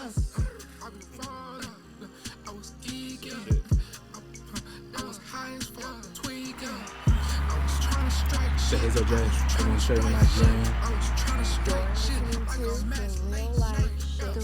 I be falling. I was geeking. I was high as fuck, tweaking. I was trying to strike shit. Ehizoje, I'm gonna show you Nigerian. I was trying to strike shit. Like a match. The real life shit.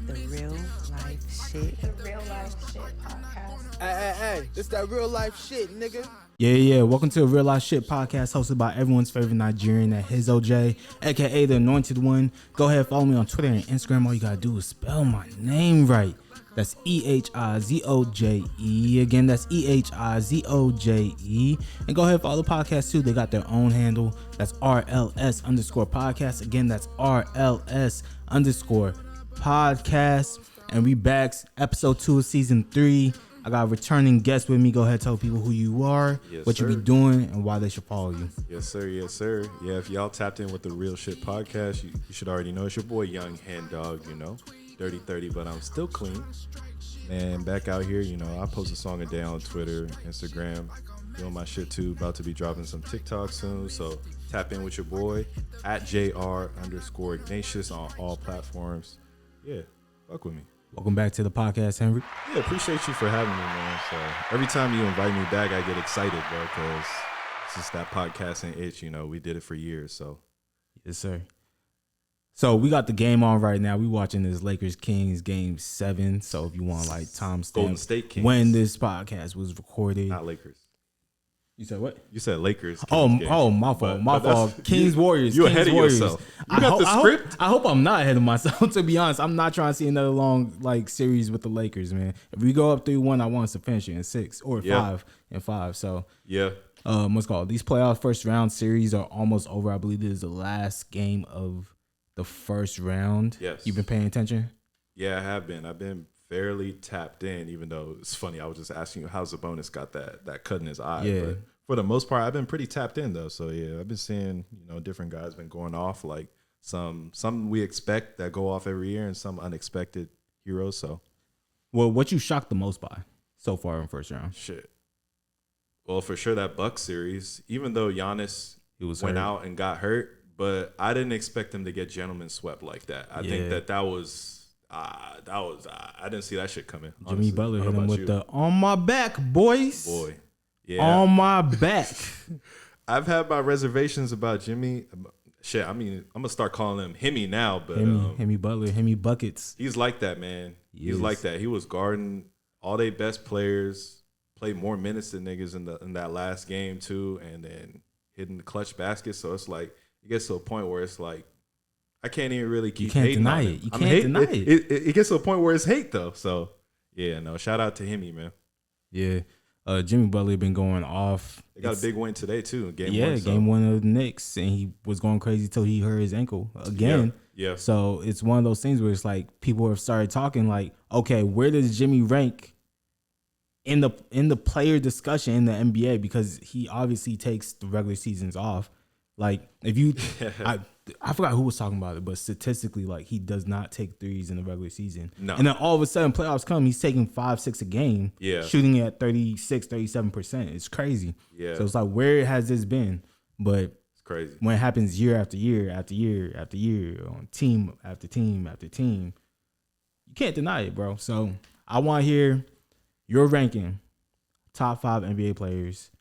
The real life shit. The Real Life Shit podcast. Hey, this that real life shit, nigga. Yeah. Welcome to a Real Life Shit podcast hosted by everyone's favorite Nigerian, Ehizoje, aka the Anointed One. Go ahead, follow me on Twitter and Instagram. All you gotta do is spell my name right. That's Ehizoje. Again, that's Ehizoje. And go ahead, follow the podcast too. They got their own handle. That's RLS_podcast. Again, that's RLS_podcast. And we back, episode 2 of season 3. I got a returning guest with me. Go ahead, tell people who you are, what you be doing, and why they should follow you. Yes, sir. Yeah, if y'all tapped in with the Real Shit podcast, you should already know it's your boy, young Henndawg, dirty 30, but I'm still clean. And back out here, I post a song a day on Twitter, Instagram, doing my shit too. About to be dropping some TikTok soon, so tap in with your boy at JR_Ignatius on all platforms. Yeah, fuck with me. Welcome back to the podcast, Henry. Yeah, appreciate you for having me, man. So every time you invite me back, I get excited, bro, because it's just that podcasting itch. We did it for years. So Yes, sir. So we got the game on right now. We watching this Lakers Kings game 7. So if you want Golden timestamp State Kings. when this podcast was recorded. Not Lakers. You said what? You said Lakers. My Kings fault. game. My fault. Kings Warriors. You Kings ahead of Warriors. yourself. You got the script. I hope I'm not ahead of myself. To be honest, I'm not trying to see another long series with the Lakers, man. If we go up 3-1, I want us to finish it in 6 or 5. So Yeah. what's called these playoff first round series are almost over. I believe this is the last game of the first round. Yes. You've been paying attention? Yeah, I have been. I've been fairly tapped in, even though it's funny. I was just asking you how Sabonis got that cut in his eye. Yeah. But for the most part, I've been pretty tapped in, though. So, yeah, I've been seeing, different guys been going off, like some we expect that go off every year and some unexpected heroes. So, Well, what you shocked the most by so far in first round? shit. Well, for sure, that Bucks series, even though Giannis He was went hurt. out and got hurt, but I didn't expect him to get gentleman swept like that. I think that was I didn't see that shit coming. Jimmy honestly. Butler What hit him about with you? the on my back, boys. Boy. Yeah. On my back. I've had my reservations about Jimmy. Shit, I mean, I'm gonna start calling him Himmy now, but Himmy Butler, Himmy buckets. he's like that, man. He's is. like that. He was guarding all their best players, played more minutes than niggas in that last game too, and then hitting the clutch basket. So it's like it gets to a point where it's like I can't even really keep can't hating deny on it. him. You can't deny it. It gets to a point where it's hate though. So yeah, no, shout out to Himmy, man. Yeah. Jimmy Butler been going off. They got a big win today too. Game 1. Yeah, So. game 1 of the Knicks, and he was going crazy till he hurt his ankle again. Yeah. So it's one of those things where it's like people have started talking like, okay, where does Jimmy rank in the player discussion in the NBA? Because he obviously takes the regular seasons off. Like if you, I forgot who was talking about it, but statistically, like he does not take threes in the regular season. No. And then all of a sudden playoffs come, he's taking 5-6 a game. Yeah. Shooting at 36-37%. It's crazy. Yeah. So it's like, where has this been? But It's crazy. when it happens year after year after year after year on team after team after team, you can't deny it, bro. So I want to hear your ranking, top 5 NBA players,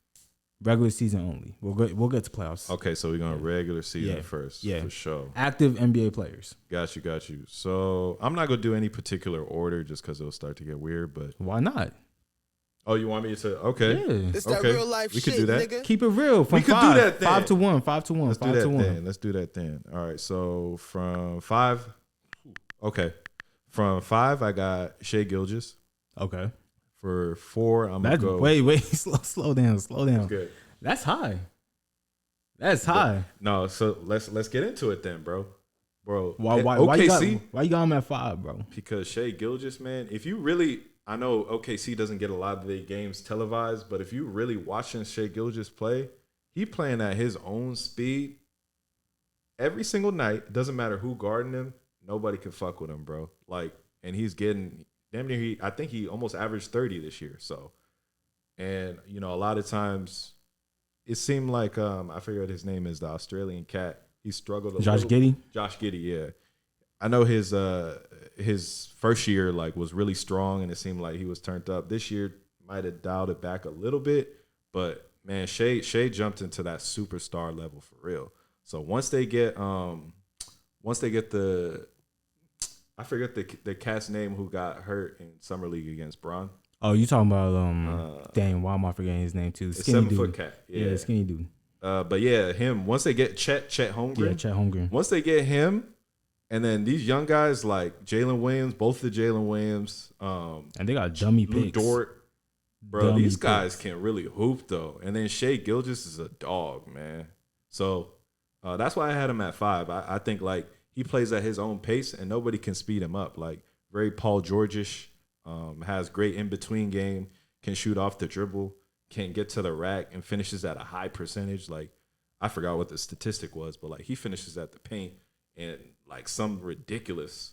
regular season only. We'll get to playoffs. Okay, so we're going to regular season first. Yeah. For sure. Active NBA players. Got you. So I'm not going to do any particular order just because it'll start to get weird, but. Why not? Oh, you want me to? Okay. Yeah. This that Okay. real life We shit, could do that. nigga. Keep it real. From We could do 5, that then. 5 to 1. 5 to 1. Let's 5 do that to 1. then. Let's do that then. All right, so from 5. Okay. From 5, I got Shai Gilgeous. Okay. For 4, I'm going That's to go. wait. Slow down. Good. That's high. That's high. No, so let's get into it then, bro. Why you OKC? why you got him at 5, bro? Because Shai Gilgeous, man, if you really, I know OKC doesn't get a lot of their games televised, but if you really watching Shai Gilgeous play, he playing at his own speed every single night. It doesn't matter who guarding him, nobody can fuck with him, bro. Like, and he's getting damn near. I think he almost averaged 30 this year. So, and a lot of times, it seemed like I forget what his name is, the Australian cat. He struggled a Josh little. Giddey? Josh Giddey, yeah. I know his his first year like was really strong and it seemed like he was turned up. This year might have dialed it back a little bit, but man, Shea jumped into that superstar level for real. So once they get the I forget the cat's name who got hurt in summer league against Bron. Oh, you talking about dang, why am I forgetting his name too? The Skinny 7-foot dude. cat. Yeah, skinny dude. But yeah, him. Once they get Chet Holmgren. Yeah, Chet Holmgren. Once they get him, and then these young guys like Jalen Williams, both the Jalen Williams, and they got dummy Lou picks. Dort, bro. Dummy These guys picks. can really hoop though. And then Shea Gilgeous is a dog, man. So that's why I had him at 5. I think like he plays at his own pace, and nobody can speed him up. Like very Paul George-ish, has great in between game, can shoot off the dribble, can get to the rack, and finishes at a high percentage. Like I forgot what the statistic was, but like he finishes at the paint and like some ridiculous,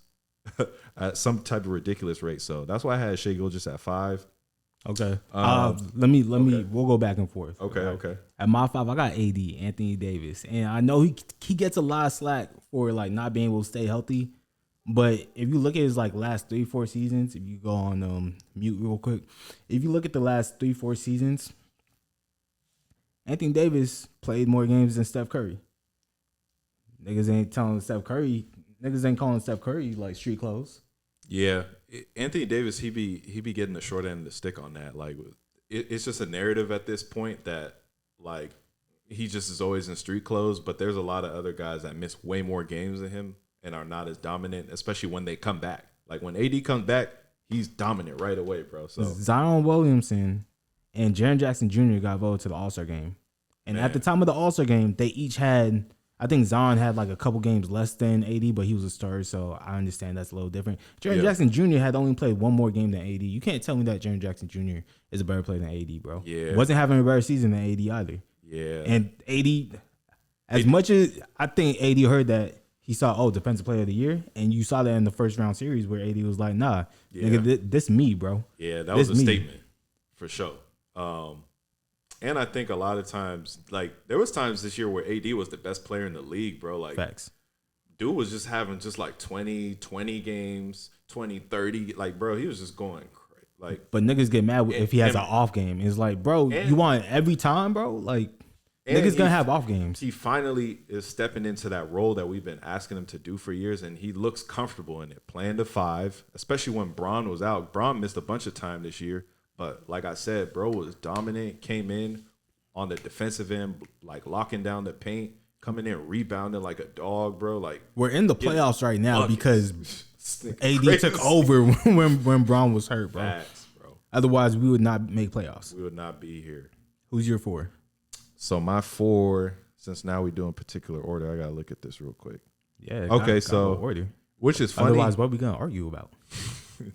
at some type of ridiculous rate. So that's why I had Shea Gilgeous at 5. Okay. Let me. We'll go back and forth. Okay. At my 5, I got AD, Anthony Davis, and I know he gets a lot of slack for like not being able to stay healthy. But if you look at his like last 3-4 seasons, if you go on mute real quick, if you look at the last 3-4 seasons, Anthony Davis played more games than Steph Curry. Niggas ain't calling Steph Curry like street clothes. Yeah, Anthony Davis, he be getting the short end of the stick on that. Like, it's just a narrative at this point that like he just is always in street clothes. But there's a lot of other guys that miss way more games than him and are not as dominant, especially when they come back. Like when AD comes back, he's dominant right away, bro. So Zion Williamson and Jaren Jackson Jr. got voted to the All-Star game, and at the time of the All-Star game, they each had. I think Zion had like a couple games less than AD, but he was a star, so I understand that's a little different. Jaren Jackson Jr. had only played one more game than AD. You can't tell me that Jaren Jackson Jr. is a better player than AD, bro. Yeah. Wasn't having a better season than AD either. Yeah. And AD, as much as I think AD heard that, he saw, defensive player of the year, and you saw that in the first round series where AD was like, nah, nigga, this me, bro. Yeah, that was a statement for sure. And I think a lot of times, like there was times this year where AD was the best player in the league, bro. Like facts. Dude was just having just like 20 games, 20, 30. Like, bro, he was just going crazy. Like, but niggas get mad if he has an off game. It's like, bro, you want it every time, bro? Like, niggas gonna have off games. He finally is stepping into that role that we've been asking him to do for years, and he looks comfortable in it. Playing the 5, especially when Bron was out. Bron missed a bunch of time this year. But like I said, bro was dominant, came in on the defensive end, like locking down the paint, coming in, rebounding like a dog, bro. Like we're in the playoffs right now because AD crazy. took over when Bron was hurt, bro. Facts, bro. Otherwise, we would not make playoffs. We would not be here. Who's your 4? So my 4, since now we doing particular order, I gotta look at this real quick. Yeah. Okay, so order. Which is funny. Otherwise, what we gonna argue about?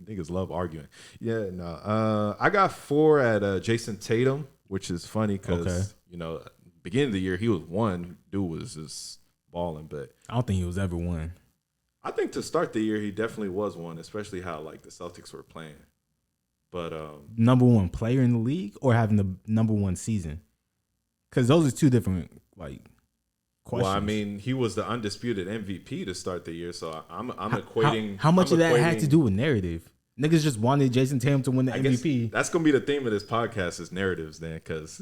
Niggas love arguing. Yeah, no. I got 4 at Jason Tatum, which is funny because, you know, beginning of the year, he was 1. Dude was just balling. But I don't think he was ever 1. I think to start the year, he definitely was 1, especially how, like, the Celtics were playing. But number 1 player in the league or having the number 1 season? Because those are two different, like, questions. Well, I mean, he was the undisputed MVP to start the year, so I'm equating. How much of that had to do with narrative? Niggas just wanted Jason Tatum to win the MVP. That's gonna be the theme of this podcast is narratives, then, because.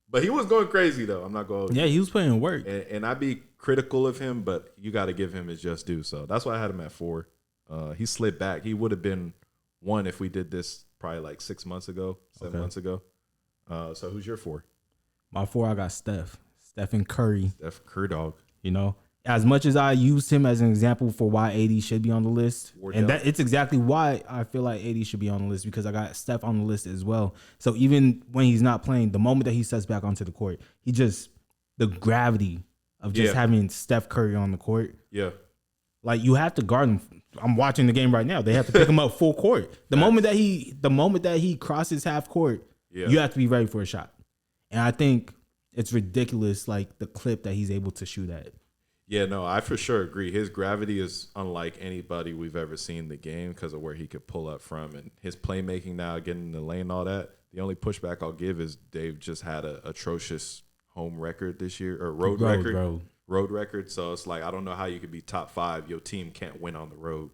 But he was going crazy though. I'm not going. Yeah, he was putting in work, and I'd be critical of him, but you got to give him his just due. So that's why I had him at 4. He slid back. He would have been 1 if we did this probably like 6 months ago, 7 months ago. So who's your 4? My 4, I got Stephen Curry. Dog. You know, as much as I used him as an example for why AD should be on the list, and that it's exactly why I feel like AD should be on the list, because I got Steph on the list as well. So even when he's not playing, the moment that he steps back onto the court, the gravity of just having Steph Curry on the court. Yeah. Like, you have to guard him. I'm watching the game right now. They have to pick him up full court. The moment that he crosses half court, you have to be ready for a shot. And I think it's ridiculous, like, the clip that he's able to shoot at. Yeah, no, I for sure agree. His gravity is unlike anybody we've ever seen in the game because of where he could pull up from. And his playmaking now, getting in the lane, all that. The only pushback I'll give is Dave just had an atrocious home record this year, or road record. So it's like, I don't know how you could be top 5. Your team can't win on the road.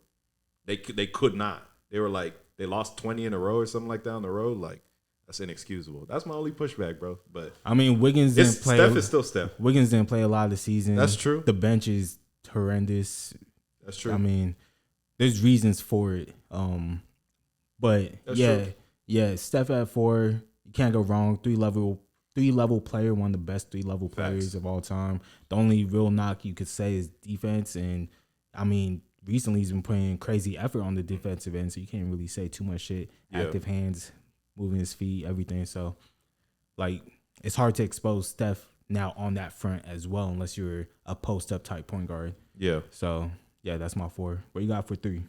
They could not. They were like they lost 20 in a row or something like that on the road. Like that's inexcusable. That's my only pushback, bro. But I mean, Wiggins didn't play. Steph is still Steph. Wiggins didn't play a lot of the season. That's true. The bench is horrendous. That's true. I mean, there's reasons for it. But That's yeah, true. yeah. Steph at 4, you can't go wrong. Three level player, one of the best 3-level players Facts. of all time. The only real knock you could say is defense, and I mean, recently he's been putting crazy effort on the defensive end, so you can't really say too much shit. Yeah. Active hands, moving his feet, everything. So, like, it's hard to expose Steph now on that front as well, unless you're a post up type point guard. Yeah. So yeah, that's my 4. What you got for 3?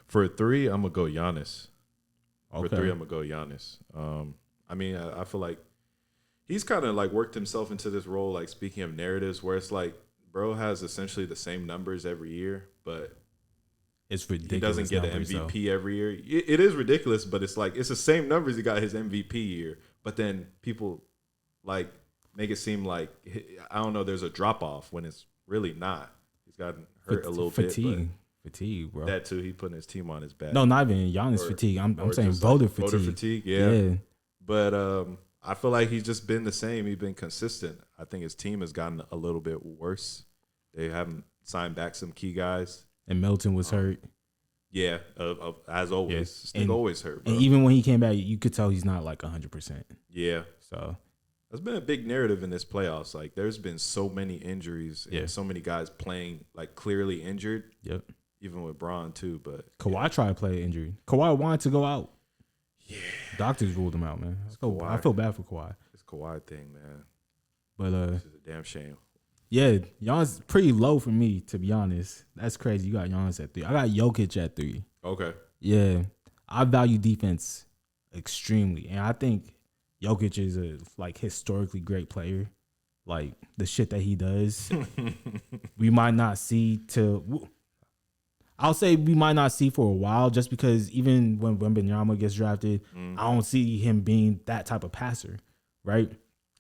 For 3, I'm gonna go Giannis. Okay. For 3, I'm gonna go Giannis. I mean, I feel like he's kind of like worked himself into this role. Like speaking of narratives, where it's like, bro has essentially the same numbers every year, but It's ridiculous. he doesn't get numbers, an MVP every year. It is ridiculous, but it's like it's the same numbers he got his MVP year. But then people like make it seem like I don't know. There's a drop off when it's really not. He's gotten hurt a little fatigue, bro. bit. That too. He putting his team on his back. No, not even Giannis Or- fatigue. I'm or saying just, voter like, fatigue. Voter fatigue. Yeah. But I feel like he's just been the same. He's been consistent. I think his team has gotten a little bit worse. They haven't signed back some key guys. And Milton was hurt. Yeah, as always. Yeah. This nigga And- always hurt, bro. And even when he came back, you could tell he's not like 100%. Yeah. So That's been a big narrative in this playoffs. Like, there's been so many injuries Yeah. and so many guys playing, like, clearly injured, yep. even with Braun, too. But Kawhi tried to play injured. Kawhi wanted to go out. Yeah. Doctors ruled him out, man. I feel bad for Kawhi. this Kawhi thing, man, But this is a damn shame. yeah, Giannis pretty low for me, to be honest. That's crazy. You got Giannis at 3. I got Jokic at 3. Okay. Yeah. I value defense extremely. And I think Jokic is a like historically great player. Like the shit that he does, we might not see I'll say we might not see for a while, just because even when Wembanyama gets drafted, I don't see him being that type of passer, right?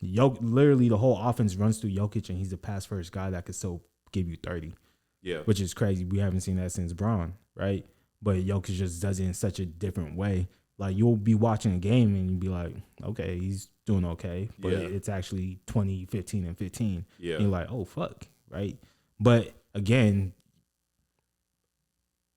Literally the whole offense runs through Jokic, and he's a pass first guy that could still give you 30, Yeah. which is crazy. We haven't seen that since Braun, right? But Jokic just does it in such a different way. Like, you'll be watching a game and you'll be like, okay, he's doing okay, but Yeah. it's actually 20, 15, and 15. Yeah. And you're like, oh, fuck, right? But again,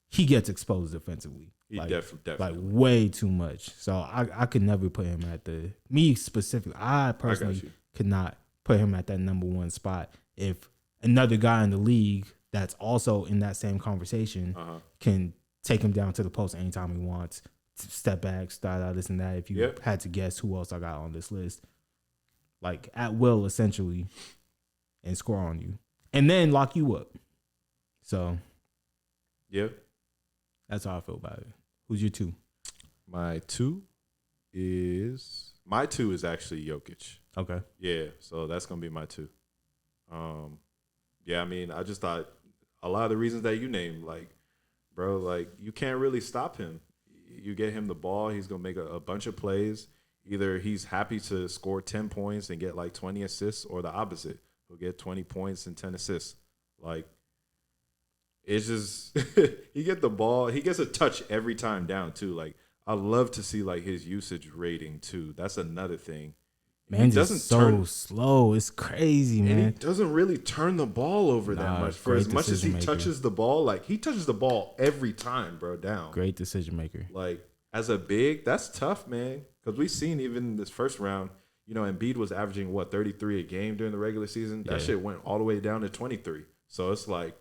he gets exposed defensively. He like, definitely. like way too much. So I could never put him at me specifically. I personally you. could not put him at that number 1 spot. If another guy in the league that's also in that same conversation can take him down to the post anytime he wants, step back, start out, this and that. If you had to guess who else I got on this list, like at will essentially, and score on you, and then lock you up. So Yeah. that's how I feel about it. Who's your 2? My 2 is actually Jokic. Okay. Yeah, so that's gonna be my 2. Yeah, I mean, I just thought a lot of the reasons that you named, like, bro, like, you can't really stop him. You get him the ball, he's gonna make a bunch of plays. Either he's happy to score 10 points and get like 20 assists, or the opposite, he'll get 20 points and 10 assists. Like, it's just he get the ball, he gets a touch every time down too. Like, I love to see like his usage rating too. That's another thing. Man, just so slow. It's crazy, man. And he doesn't really turn the ball over that much. For as much as he decision-maker. touches the ball, like, he touches the ball every time, bro, down. Great decision maker. Like, as a big, that's tough, man. Because we've seen even this first round, you know, Embiid was averaging, 33 a game during the regular season. That shit went all the way down to 23. So it's like,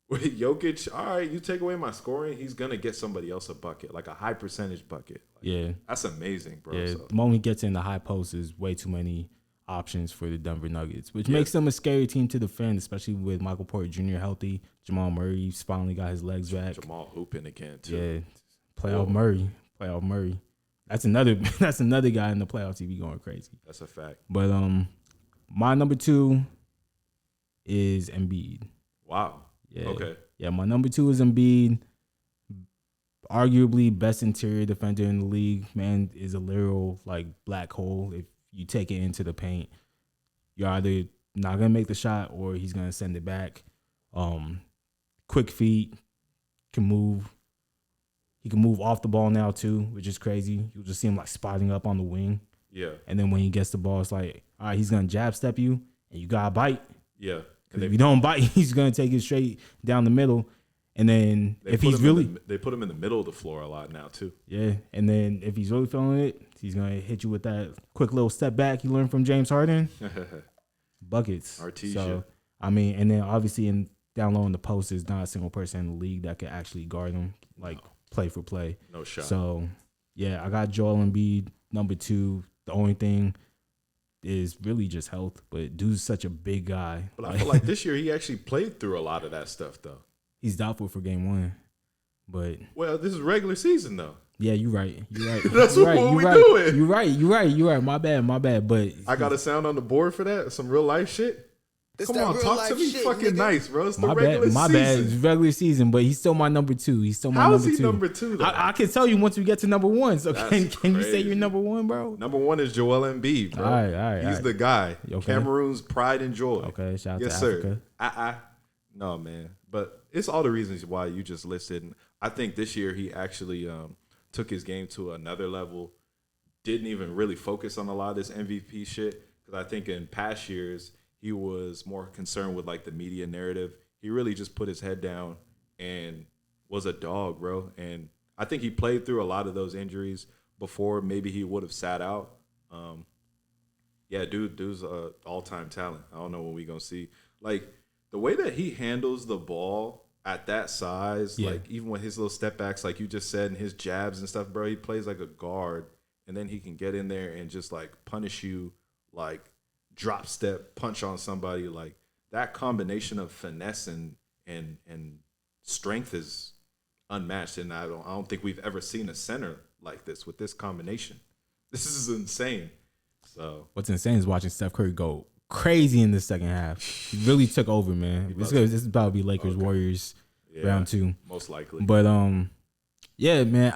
with Jokic, all right, you take away my scoring, he's going to get somebody else a bucket, like a high percentage bucket. Like, Yeah. that's amazing, bro. Yeah. So, The moment he gets in the high post is way too many options for the Denver Nuggets, which makes them a scary team to defend, especially with Michael Porter Jr. healthy. Jamal Murray's finally got his legs back. Jamal hooping again, too. Yeah. Playoff Murray. That's another guy in the playoffs. He be going crazy. That's a fact. But my number 2 is Embiid. Wow. Yeah. Okay. Yeah, my number 2 is Embiid. Arguably best interior defender in the league. Man is a literal like black hole. If you take it into the paint, you're either not gonna make the shot or he's gonna send it back. quick feet, can move. He can move off the ball now too, which is crazy. You'll just see him like spotting up on the wing. Yeah. And then when he gets the ball, it's like, all right, he's gonna jab step you, and you gotta bite. Yeah. If you don't bite, he's gonna take it straight down the middle. And then if he's really, they put him in the middle of the floor a lot now too. yeah. And then if he's really feeling it, he's gonna hit you with that quick little step back he learned from James Harden. Buckets. Artesia. So I mean, and then obviously down low in the post, there's not a single person in the league that could actually guard him like play for play. No shot. So yeah, I got Joel Embiid number 2. The only thing is really just health, but dude's such a big guy. But I feel like this year he actually played through a lot of that stuff though. He's doubtful for game 1, but Well, this is regular season though. yeah, you're right. You're right. That's you're what right. we You're right. doing. You're right. My bad. But I got a sound on the board for that. Some real life shit. This Come that on, real talk life to me shit, fucking nigga. nice, bro. It's the my regular bad. My season. bad. It's regular season, but he's still my number 2. He's still my How number is he 2. number 2 though? I can tell you once we get to number 1. So That's can you say crazy. you're number 1, bro? Number 1 is Joel Embiid, bro. All right. He's the guy. Okay. Cameroon's pride and joy. Okay, shout out Yes, to sir. Africa. No, man. But it's all the reasons why you just listed. And I think this year he actually took his game to another level. Didn't even really focus on a lot of this MVP shit. Because I think in past years, he was more concerned with like the media narrative. He really just put his head down and was a dog, bro. And I think he played through a lot of those injuries before maybe he would have sat out. Yeah, dude's a all-time talent. I don't know when we gonna see. Like, the way that he handles the ball at that size, Yeah. like even with his little step backs, like you just said, and his jabs and stuff, bro, he plays like a guard. And then he can get in there and just like punish you, like drop step, punch on somebody. Like that combination of finesse and strength is unmatched. And I don't think we've ever seen a center like this with this combination. This is insane. So What's insane is watching Steph Curry go crazy in the second half. He really took over, man. This is about to be Lakers Warriors round 2, most likely. But yeah, man.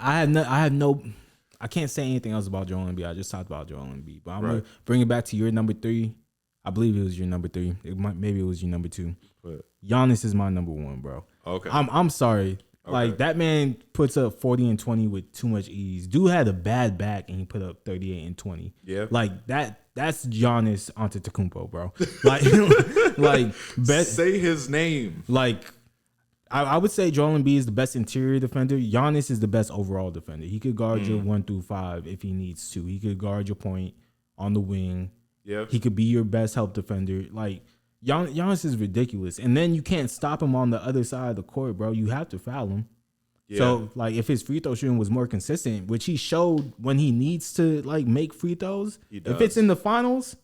I can't say anything else about Joel Embiid. I just talked about Joel Embiid, but I'm gonna bring it back to your number 3. I believe it was your number 3. Maybe it was your number 2. But Giannis is my number 1, bro. okay. I'm sorry. Okay. Like, that man puts up 40 and 20 with too much ease. Dude had a bad back and he put up 38 and 20. Yeah. Like that's Giannis Antetokounmpo, bro. Like Say his name. like I would say Joel Embiid is the best interior defender. Giannis is the best overall defender. He could guard your 1 through 5 if he needs to. He could guard your point on the wing. Yeah. He could be your best help defender. Like, Giannis is ridiculous. And then you can't stop him on the other side of the court, bro. You have to foul him. Yeah. So, like, if his free throw shooting was more consistent, which he showed when he needs to, like, make free throws, He if does. it's in the finals,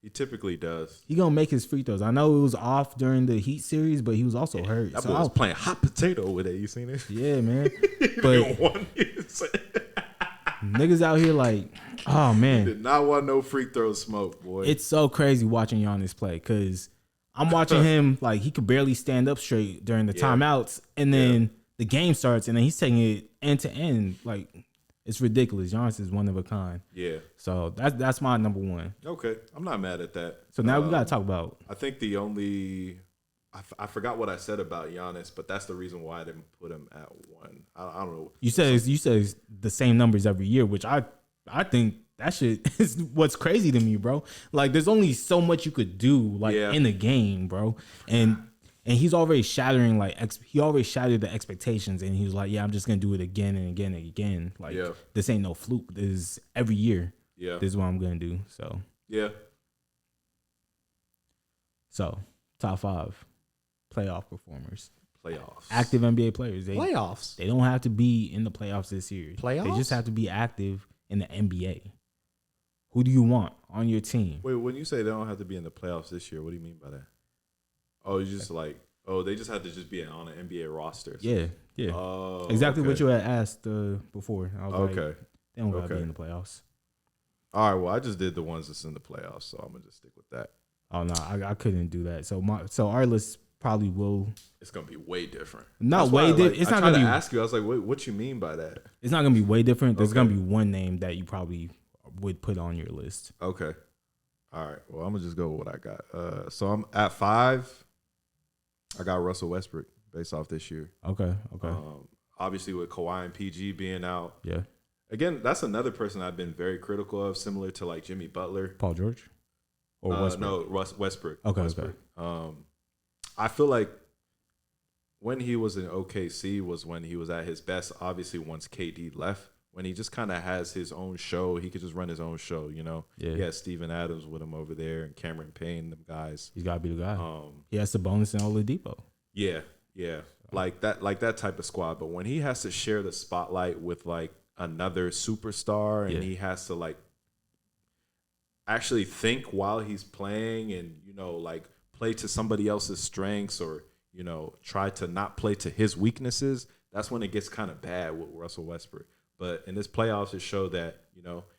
He typically does. he going to make his free throws. I know it was off during the Heat series, but he was also hurt. That So boy was playing hot potato with it. You seen it? yeah, man. But But niggas out here like, oh, man. did not want no free throw smoke, boy. It's so crazy watching Giannis play because I'm watching him like he could barely stand up straight during the timeouts, and then the game starts, and then he's taking it end to end. Like, it's ridiculous. Giannis is one of a kind. Yeah. So that's my number 1. Okay. I'm not mad at that. So now we gotta talk about. I think the only I forgot what I said about Giannis, but that's the reason why I didn't put him at 1. I don't know. You said it's the same numbers every year, which I think that shit is what's crazy to me, bro. Like, there's only so much you could do in a game, bro, and he's already shattering he already shattered the expectations, and he was like, yeah, I'm just gonna do it again and again and again. Like, this ain't no fluke. This is every year. Yeah. This is what I'm gonna do. So Yeah. top 5 playoff performers. Playoffs. Active NBA players. Playoffs. They don't have to be in the playoffs this year. They Playoffs? just have to be active in the NBA. Who do you want on your team? Wait, when you say they don't have to be in the playoffs this year, what do you mean by that? Oh, it's just like, they just have to just be on an NBA roster. Yeah. Oh, Exactly okay. what you had asked before. I was like, Okay. they don't gotta Okay. be in the playoffs. All right. Well, I just did the ones that's in the playoffs, so I'm gonna just stick with that. Oh no, I couldn't do that. So our list probably will. It's gonna be way different. Not That's why, way different. like, It's I not tried gonna to be. ask you. I was like, wait, what you mean by that? It's not gonna be way different. There's Okay. gonna be one name that you probably would put on your list. Okay. All right. Well, I'm gonna just go with what I got. So I'm at 5. I got Russell Westbrook, based off this year. Okay. Obviously, with Kawhi and PG being out. Yeah. Again, that's another person I've been very critical of, similar to like Jimmy Butler. Paul George? Or Westbrook? No, Westbrook. Okay. Westbrook. I feel like when he was in OKC was when he was at his best. Obviously, once KD left, when he just kind of has his own show, he could just run his own show. You know, Yeah. He has Steven Adams with him over there and Cameron Payne, them guys. He's got to be the guy. He has the bonus in Oladipo. Yeah, like that type of squad. But when he has to share the spotlight with like another superstar, and he has to like actually think while he's playing, and like play to somebody else's strengths, or try to not play to his weaknesses, that's when it gets kind of bad with Russell Westbrook. But in this playoffs, it showed that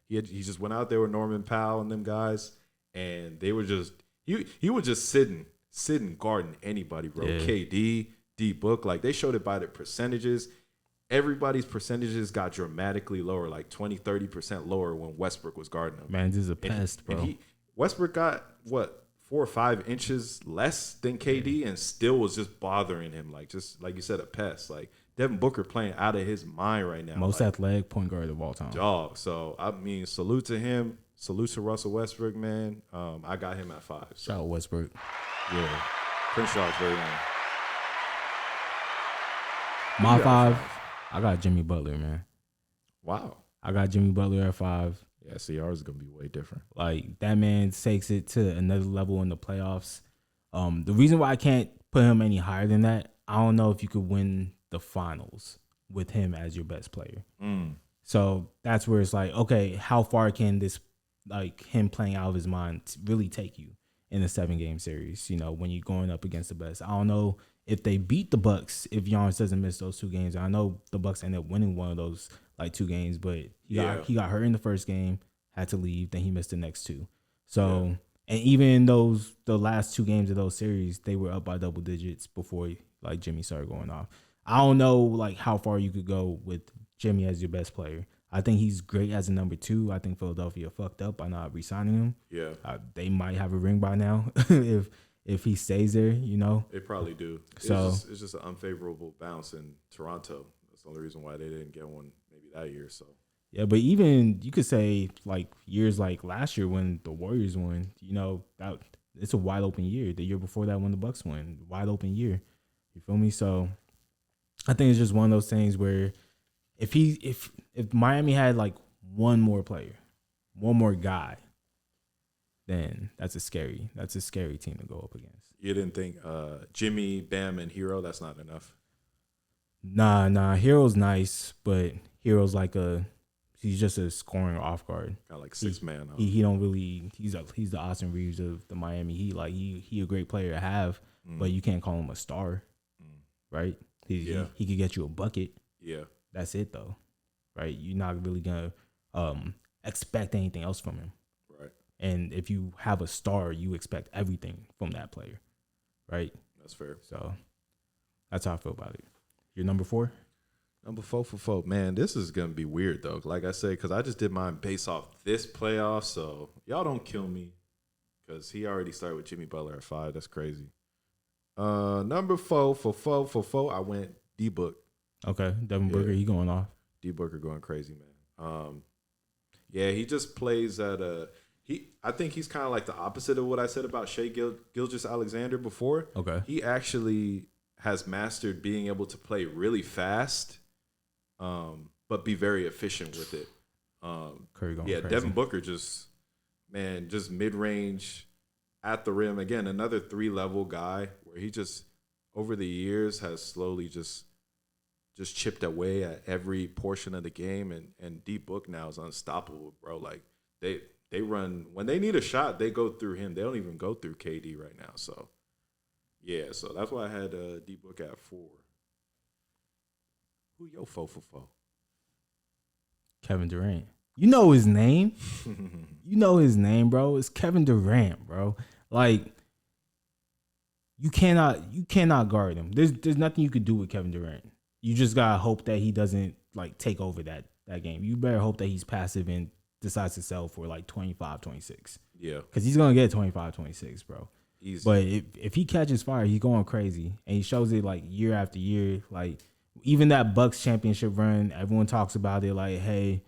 he just went out there with Norman Powell and them guys, and they were just he was just sitting guarding anybody, bro. Yeah. KD, D Book, like they showed it by the percentages. Everybody's percentages got dramatically lower, like 20-30% lower when Westbrook was guarding them. Man, this is a pest, bro. And Westbrook got what, 4 or 5 inches less than KD, and still was just bothering him, like just like you said, a pest. Like Devin Booker playing out of his mind right now. Most athletic point guard of all time. Dog. So I mean, salute to him. Salute to Russell Westbrook, man. I got him at 5. So. Shout out Westbrook. Yeah, Crenshaw is very young. My 5, I got Jimmy Butler, man. Wow. I got Jimmy Butler at 5. Yeah, see, ours is gonna be way different. Like that man takes it to another level in the playoffs. The reason why I can't put him any higher than that, I don't know if you could win the finals with him as your best player. So that's where it's like, okay, how far can this, like him playing out of his mind, really take you in a 7-game series? When you're going up against the best. I don't know if they beat the Bucks if Giannis doesn't miss those 2 games. I know the Bucks ended up winning one of those like 2 games, but he got hurt in the first game, had to leave, then he missed the next 2. So and even the last 2 games of those series, they were up by double digits before like Jimmy started going off. I don't know like how far you could go with Jimmy as your best player. I think he's great as a number 2. I think Philadelphia fucked up by not re-signing him. Yeah, they might have a ring by now if he stays there. They probably do. So it's just an unfavorable bounce in Toronto. That's the only reason why they didn't get one maybe that year. So yeah, but even you could say like years like last year when the Warriors won, that it's a wide open year. The year before that when the Bucks won, wide open year. You feel me? So I think it's just one of those things where if Miami had like one more player, one more guy, then that's a scary team to go up against. You didn't think Jimmy, Bam, and Hero, that's not enough? Nah. Hero's nice, but Hero's like he's just a scoring off guard. Got like 6-man. He don't really. He's the Austin Reeves of the Miami Heat. Like he a great player to have, but you can't call him a star, right? He could get you a bucket. Yeah, that's it though, right? You're not really gonna expect anything else from him, right? And if you have a star, you expect everything from that player, right? That's fair. So that's how I feel about it. Your number 4? Number 4 for 4. Man, this is going to be weird, though. Like I said, because I just did mine based off this playoff, so y'all don't kill me because he already started with Jimmy Butler at 5. That's crazy. Number 4 for 4, I went D-Book. Okay, Devin Booker, he going off. D-Booker going crazy, man. Yeah, he just plays at a – I think he's kind of like the opposite of what I said about Shai Gilgeous-Alexander before. Okay. He actually has mastered being able to play really fast, but be very efficient with it. Curry going crazy. Devin Booker just mid-range at the rim. Again, another 3-level guy where he just over the years has slowly just chipped away at every portion of the game, and D Book now is unstoppable, bro. Like they run when they need a shot, they go through him. They don't even go through KD right now. So yeah, so that's why I had D Book at 4. Who your 4 for 4? Kevin Durant. You know his name. You know his name, bro. It's Kevin Durant, bro. Like you cannot guard him. There's nothing you could do with Kevin Durant. You just gotta hope that he doesn't like take over that game. You better hope that he's passive and decides to sell for like 25, 26. Yeah. Because he's gonna get 25, 26, bro. Easy. But if he catches fire, he's going crazy, and he shows it like year after year. Like even that Bucks championship run, everyone talks about it. Like, hey,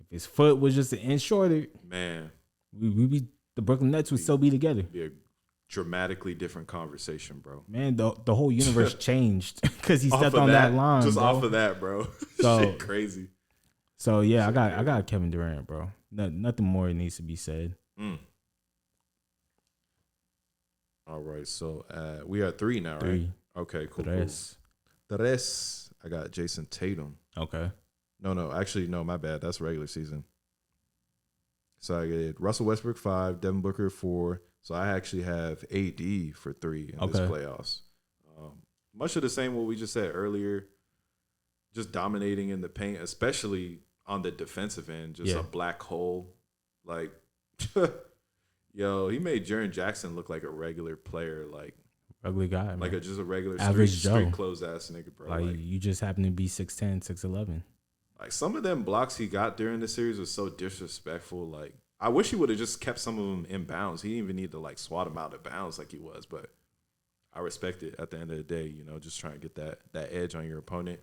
if his foot was just an inch shorter, man, the Brooklyn Nets would still be together. Be a dramatically different conversation, bro. Man, the whole universe changed because he stepped of on that line. Just bro. off of that, bro. So Shit crazy. So yeah, I got Kevin Durant, bro. Nothing more needs to be said. All right, so we are 3 now, right? 3. Okay, cool. Tres. Tres. I got Jason Tatum. Okay. No, actually, no, my bad. That's regular season. So I get Russell Westbrook 5, Devin Booker 4. So I actually have AD for 3 in this playoffs. Much of the same what we just said earlier. Just dominating in the paint, especially on the defensive end. Just a black hole. Like, yo, he made Jaren Jackson look like a regular player. Like, ugly guy, man. Like just a regular average street clothes ass nigga, bro. Like you just happen to be 6'10", 6'11". Like some of them blocks he got during the series was so disrespectful. Like I wish he would have just kept some of them in bounds. He didn't even need to like swat them out of bounds like he was. But I respect it at the end of the day. You know, just trying to get that edge on your opponent,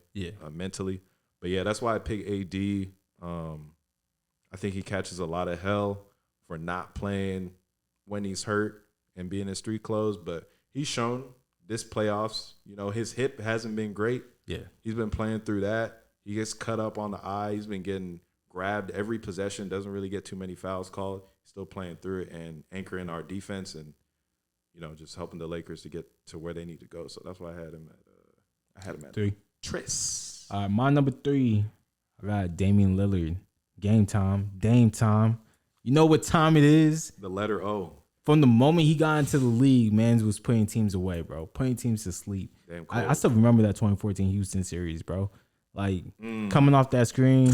mentally. But yeah, that's why I pick AD. I think he catches a lot of hell for not playing when he's hurt and being in street clothes, but he's shown this playoffs, you know, his hip hasn't been great. Yeah. He's been playing through that. He gets cut up on the eye. He's been getting grabbed every possession, doesn't really get too many fouls called. Still playing through it and anchoring our defense and, you know, just helping the Lakers to get to where they need to go. So that's why I had him at 3. Tris. All right, my number 3, I got Damian Lillard. Game time, Dame time. You know what time it is? The letter O. From the moment he got into the league, man was putting teams away, bro. Putting teams to sleep. Damn cool. I still remember that 2014 Houston series, bro. Like, coming off that screen,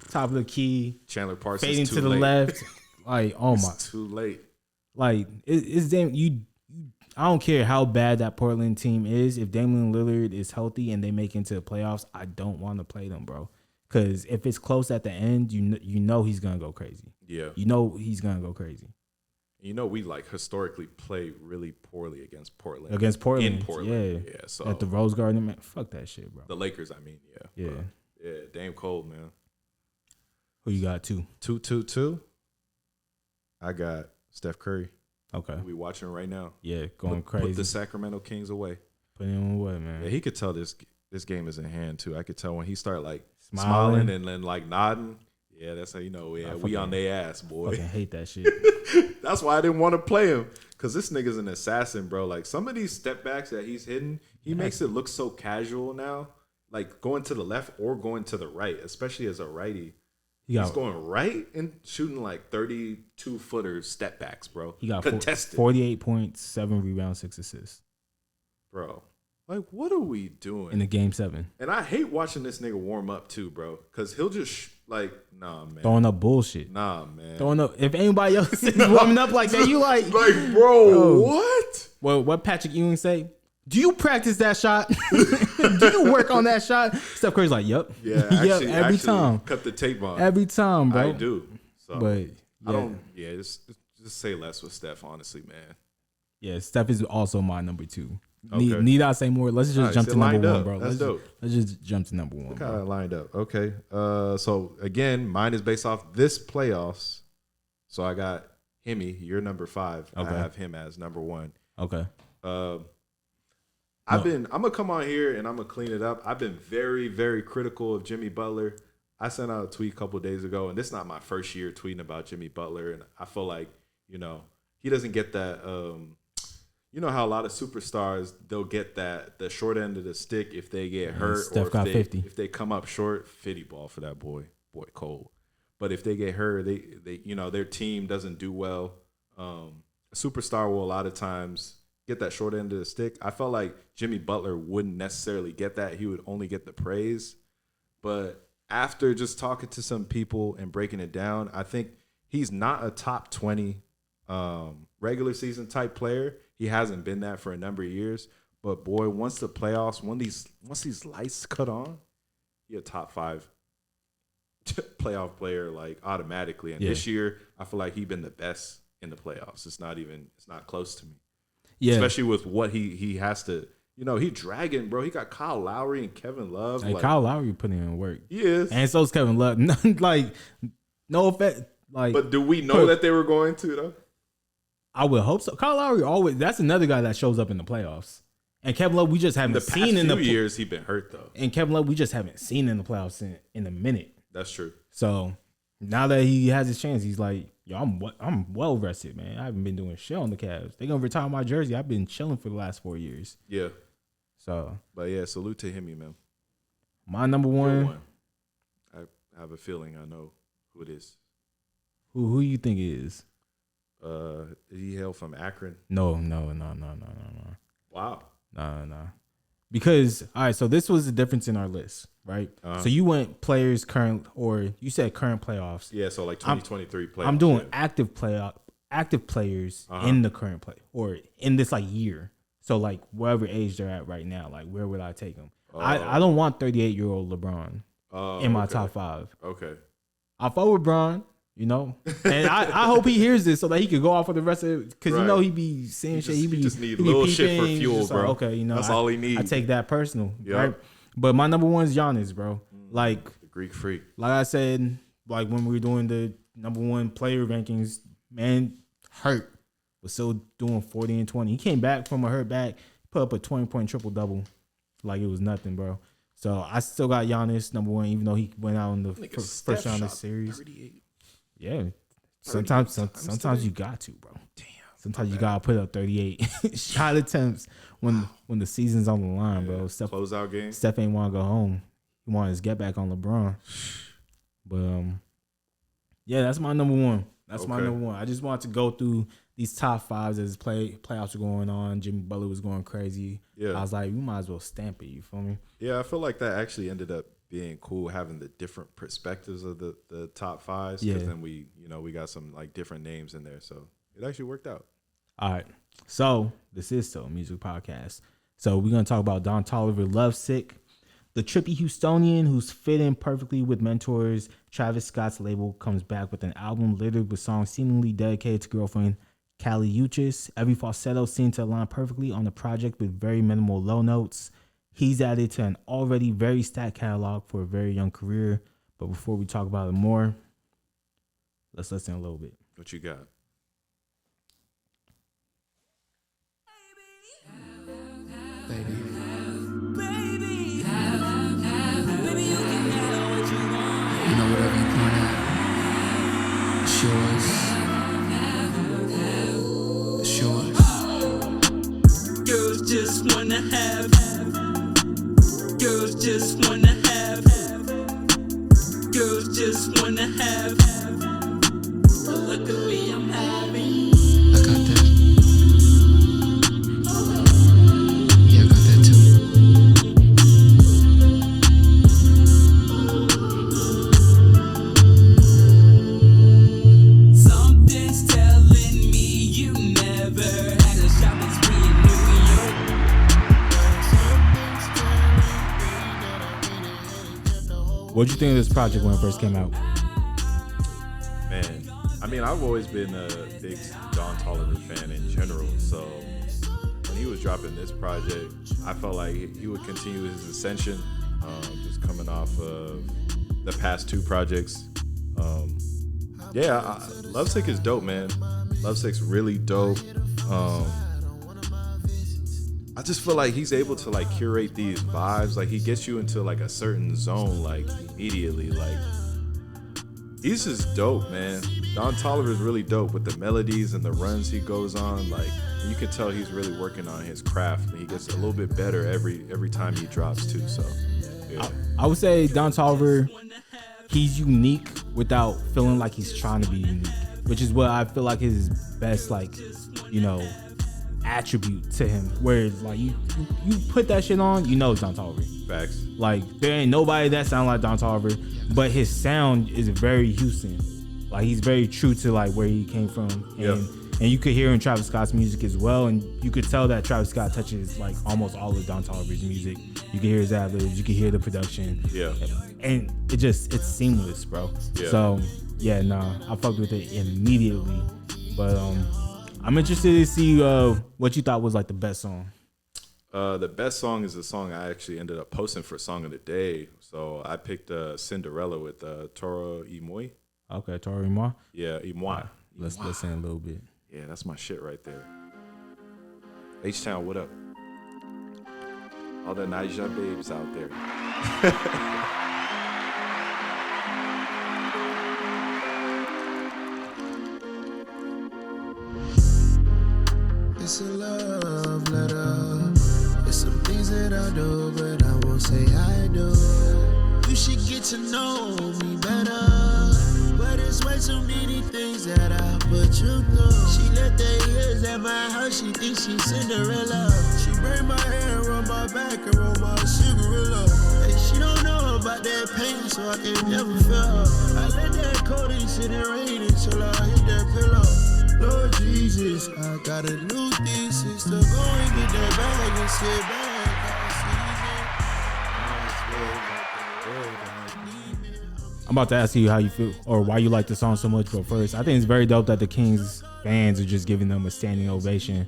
top of the key. Chandler Parsons fading too to the late. left. Like, oh my. It's too late. Like, it's damn, I don't care how bad that Portland team is. If Damian Lillard is healthy and they make it into the playoffs, I don't want to play them, bro. Because if it's close at the end, you know he's going to go crazy. Yeah. You know he's going to go crazy. You know, we like historically play really poorly against Portland. Against Portland. In Portland. Yeah. So at the Rose Garden, man, fuck that shit, bro. The Lakers, I mean, yeah. Yeah. Yeah, Dame cold, man. Who you got, 2? 2-2-2. I got Steph Curry. Okay. We watching right now. Yeah, going crazy. Put the Sacramento Kings away. Put him away, man. Yeah, he could tell this game is in hand, too. I could tell when he start, like, Smiling and then, like, nodding. Yeah, that's how you know, we on their ass, boy. I fucking hate that shit. That's why I didn't want to play him. Because this nigga's an assassin, bro. Like, some of these step backs that he's hitting, he makes it look so casual now. Like, going to the left or going to the right, especially as a righty. He's going right and shooting, like, 32-footer step backs, bro. He got contested. 48 points, 7 rebounds, 6 assists. Bro. Like, what are we doing? In the game 7. And I hate watching this nigga warm up, too, bro. Because he'll just, nah, man. Throwing up bullshit. Nah, man. Throwing up. If anybody else is warming up like that, you like, bro, what? Well, what Patrick Ewing say? Do you practice that shot? Do you work on that shot? Steph Curry's like, yep. Yeah, yep, every time. Cut the tape on. Every time, bro. I do. So, but I don't, just say less with Steph, honestly, man. Yeah, Steph is also my number 2. Okay. Need I say more? Let's just jump to number 1, bro. That's dope. Let's just jump to number 1. Kind of lined up. Okay. So again, mine is based off this playoffs. So I got Himmy. You're number 5. Okay. I have him as number 1. Okay. I'm gonna come on here and I'm gonna clean it up. I've been very, very critical of Jimmy Butler. I sent out a tweet a couple of days ago, and this is not my first year tweeting about Jimmy Butler, and I feel like, you know, he doesn't get that. You know how a lot of superstars, they'll get the short end of the stick if they get hurt, Steph or got 50. If they come up short. 50 ball for that boy cold. But if they get hurt, they you know, their team doesn't do well. A superstar will a lot of times get that short end of the stick. I felt like Jimmy Butler wouldn't necessarily get that. He would only get the praise. But after just talking to some people and breaking it down, I think he's not a top 20 regular season type player. He hasn't been that for a number of years. But boy, once the playoffs, once these lights cut on, he's a top 5 playoff player, like, automatically. And this year, I feel like he's been the best in the playoffs. It's not close to me. Yeah. Especially with what he has to. You know, he dragging, bro. He got Kyle Lowry and Kevin Love. Hey, Kyle Lowry putting in work. He is. And so's Kevin Love. Like, no offense. Like, But do we know that they were going to, though? I would hope so. Kyle Lowry always, that's another guy that shows up in the playoffs. And Kevin Love, we just haven't seen in the years he's been hurt, though. And Kevin Love, we just haven't seen in the playoffs in a minute. That's true. So now that he has his chance, he's like, yo, I'm well rested, man. I haven't been doing shit on the Cavs. They gonna retire my jersey. I've been chilling for the last 4 years. Yeah. So, but yeah, salute to him, man. My number one. I have a feeling I know who it is. Who you think it is? Did he hail from Akron? No. Wow. No. Because all right, so this was the difference in our list, right? So you went players current, or you said current playoffs. Yeah, so like 2023 playoffs. I'm doing active players in the current play or in this like year. So like wherever age they're at right now, like where would I take them? I don't want 38-year-old LeBron in my top 5. Okay. I fuck with Bron, you know, and I hope he hears this so that he could go off for the rest of it. Because you know he be saying shit. He just need little shit for fuel, bro. Like, okay, you know that's all he needs. I take that personal, right? But my number one is Giannis, bro. Like the Greek freak. Like I said, like when we were doing the number one player rankings, man, hurt. Was still doing 40 and 20. He came back from a hurt back, put up a 20-point triple-double like it was nothing, bro. So I still got Giannis number one, even though he went out in the first round of the series. 38. Yeah. Sometimes you got to, bro. Damn. Sometimes you gotta put up 38 shot attempts when the season's on the line, bro. Closeout game. Steph ain't want to go home. He wanted his get back on LeBron. But yeah, that's my number one. That's my number one. I just wanted to go through these top 5s as playoffs were going on. Jimmy Butler was going crazy. Yeah. I was like, we might as well stamp it. You feel me? Yeah, I feel like that actually ended up being cool, having the different perspectives of the top 5s. Because then we got some like different names in there. So it actually worked out. All right. So this is still a music podcast. So we're going to talk about Don Toliver, Lovesick. The trippy Houstonian who's fit in perfectly with Mentors, Travis Scott's label, comes back with an album littered with songs seemingly dedicated to girlfriend Kali Uchis. Every falsetto seemed to align perfectly on the project with very minimal low notes. He's added to an already very stacked catalog for a very young career. But before we talk about it more, let's listen a little bit. What you got? Baby. You know whatever you point at, it's yours. It's yours. Girls just wanna have. Girls just wanna have. Girls just wanna have. But luckily I'm having. I got that. Yeah, I got that too. Something's telling me you never had a shopping spree in New York. What'd you think of this project when it first came out? Man, I mean, I've always been a big Don Toliver fan in general. So when he was dropping this project, I felt like he would continue his ascension, just coming off of the past 2 projects. Lovesick is dope, man. Lovesick's really dope. I just feel like he's able to like curate these vibes. Like he gets you into like a certain zone like immediately. Like he's just dope, man. Don Toliver is really dope with the melodies and the runs he goes on. Like you can tell he's really working on his craft. And he gets a little bit better every time he drops too. So yeah. I would say Don Toliver, he's unique without feeling like he's trying to be unique, which is what I feel like his best, like, you know, attribute to him. Where it's like you put that shit on, you know it's Don Toliver. Facts. Like there ain't nobody that sound like Don Toliver, but his sound is very Houston. Like he's very true to like where he came from, and you could hear in Travis Scott's music as well, and you could tell that Travis Scott touches like almost all of Don Toliver's music. You can hear his ad-libs, you can hear the production, and it's seamless, bro. So I fucked with it immediately. But I'm interested to see what you thought was like the best song. The best song is the song I actually ended up posting for Song of the Day. So I picked Cinderella with Tora Imoy. Okay, Tori Moore. Yeah, Imoy. Let's listen a little bit. Yeah, that's my shit right there. H-Town, what up? All the Naija babes out there. It's a love letter. It's some things that I do, but I won't say I do. You should get to know me better. But it's way too many things that I put you through. She left the years at my house, she thinks she's Cinderella. She braid my hair, rub my back, and roll my cigarilla. And she don't know about that pain, so I can never feel her. I let that cold and shit and rain until I hit that pillow. Lord Jesus, I got a new thesis to go and get that bag and sit back. I'm about to ask you how you feel or why you like the song so much, but first, I think it's very dope that the Kings fans are just giving them a standing ovation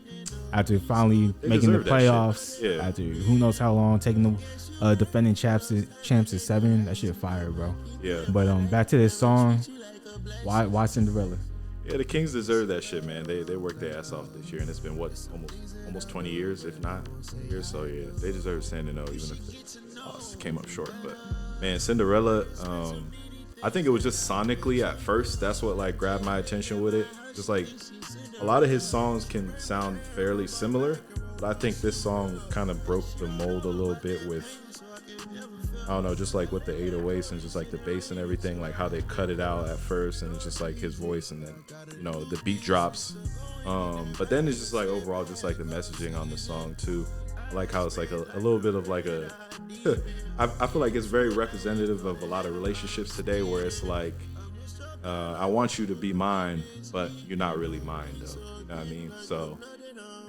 after finally making the playoffs. Yeah. After who knows how long, taking the defending champs to 7. That shit fire, bro. Yeah. But back to this song. Why Cinderella? Yeah, the Kings deserve that shit, man. They worked their ass off this year, and it's been what almost 20 years, if not years. So yeah, they deserve standing though, even if they came up short. But man, Cinderella, I think it was just sonically at first. That's what like grabbed my attention with it. Just like a lot of his songs can sound fairly similar, but I think this song kind of broke the mold a little bit with, I don't know, just like with the 808s and just like the bass and everything, like how they cut it out at first, and it's just like his voice, and then the beat drops. But then it's just like overall, just like the messaging on the song too. I like how it's like a little bit of like a. I feel like it's very representative of a lot of relationships today, where it's like, I want you to be mine, but you're not really mine though. You know what I mean? So.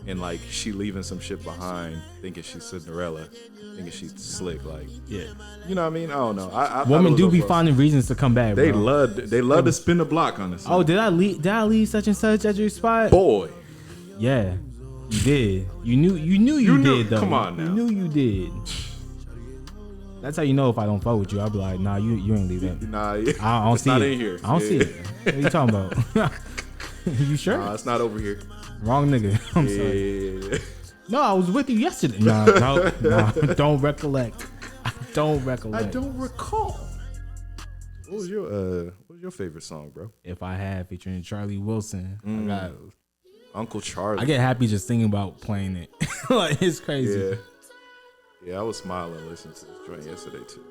And like she leaving some shit behind, thinking she's Cinderella, thinking she's slick, like Yeah. You know what I mean? I don't know. I Women do be finding reasons to come back. They bro. love to spin the block on this. Oh, did I leave such and such at your spot? Boy. Yeah, you did. You knew you did though. Come on now. You knew you did. That's how you know if I don't fuck with you. I'll be like, nah, you ain't leave that. Nah, I don't it's see not it. in here. I don't see it. What are you talking about? You sure? Nah, it's not over here. Wrong nigga. I'm sorry. Yeah. No, I was with you yesterday. No, don't recollect. I don't recollect. I don't recall. What was your favorite song, bro? If I Had featuring Charlie Wilson. I got Uncle Charlie. I get happy just thinking about playing it. Like it's crazy. Yeah, I was smiling listening to this joint yesterday too.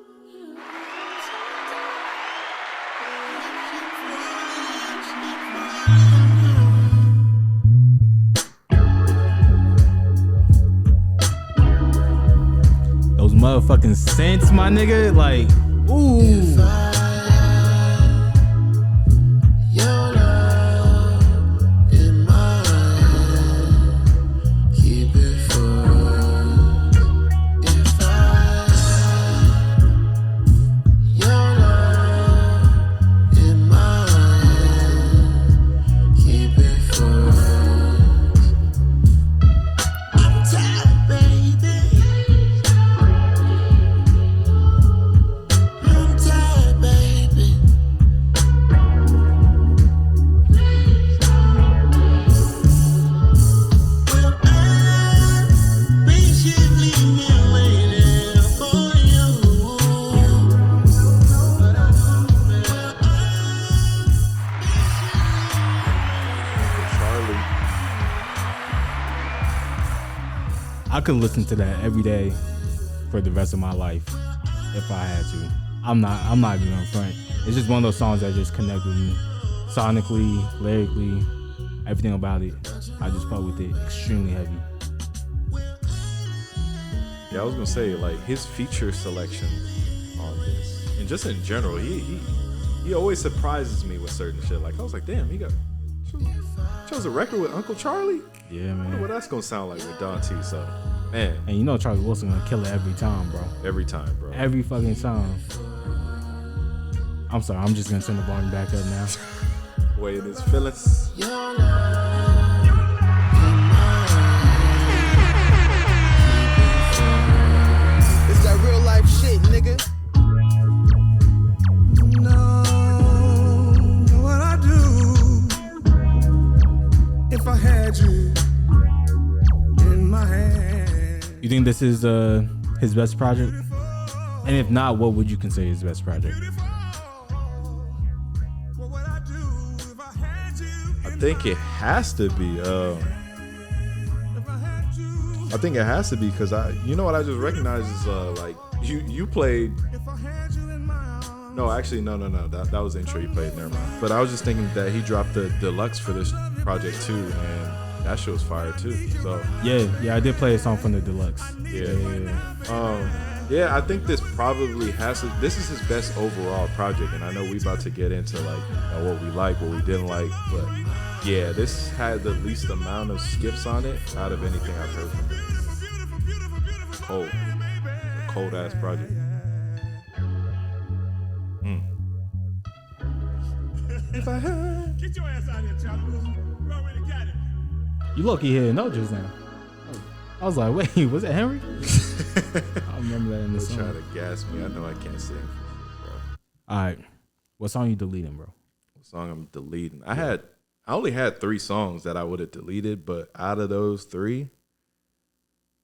Those motherfucking scents, my nigga. Like, ooh. I could listen to that every day for the rest of my life if I had to. I'm not even gonna front. It's just one of those songs that just connect with me sonically, lyrically, everything about it. I just fuck with it extremely heavy. Yeah, I was gonna say like his feature selection on this, and just in general, he always surprises me with certain shit. Like I was like, damn, he chose a record with Uncle Charlie. Yeah, I wonder man. what that's gonna sound like with Don T. So, man, And you know Charlie Wilson gonna kill it every time, bro. every time, bro. Every fucking time. I'm sorry, I'm just gonna turn the volume back up now. Way in his feelings. Your love You think this is his best project? And if not, what would you consider his best project? I think it has to be. I think it has to be because you know what I just recognized is like you played. No, actually, no. That was the intro you played. Never mind. But I was just thinking that he dropped the deluxe for this project too, and that shit was fire too. So yeah, I did play a song from the deluxe. Yeah, I think this probably has to. This is his best overall project, and I know we about to get into like what we like, what we didn't like, but yeah, this had the least amount of skips on it out of anything I've heard from him. Cold ass project. If I had. Get your ass out of here, Charlie. You already got it. You lucky here, no, just now. I was like, wait, was that Henry? I remember that in the song. Trying to gas me. I know I can't sing, bro. All right, what song you deleting, bro? What song I'm deleting? I only had 3 songs that I would have deleted, but out of those 3,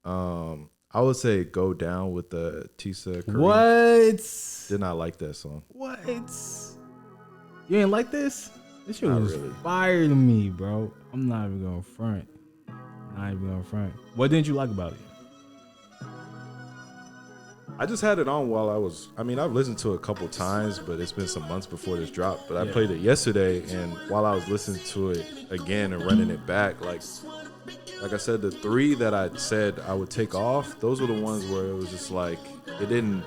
I would say "Go Down" with the Tisa Kareem. What? Did not like that song. What? You ain't like this? This shit Not was really. fire to me, bro. I'm not even gonna front. What didn't you like about it? I just had it on while I've listened to it a couple times, but it's been some months before this dropped. But I played it yesterday, and while I was listening to it again and running it back, like I said, the 3 that I said I would take off, those were the ones where it was just like it didn't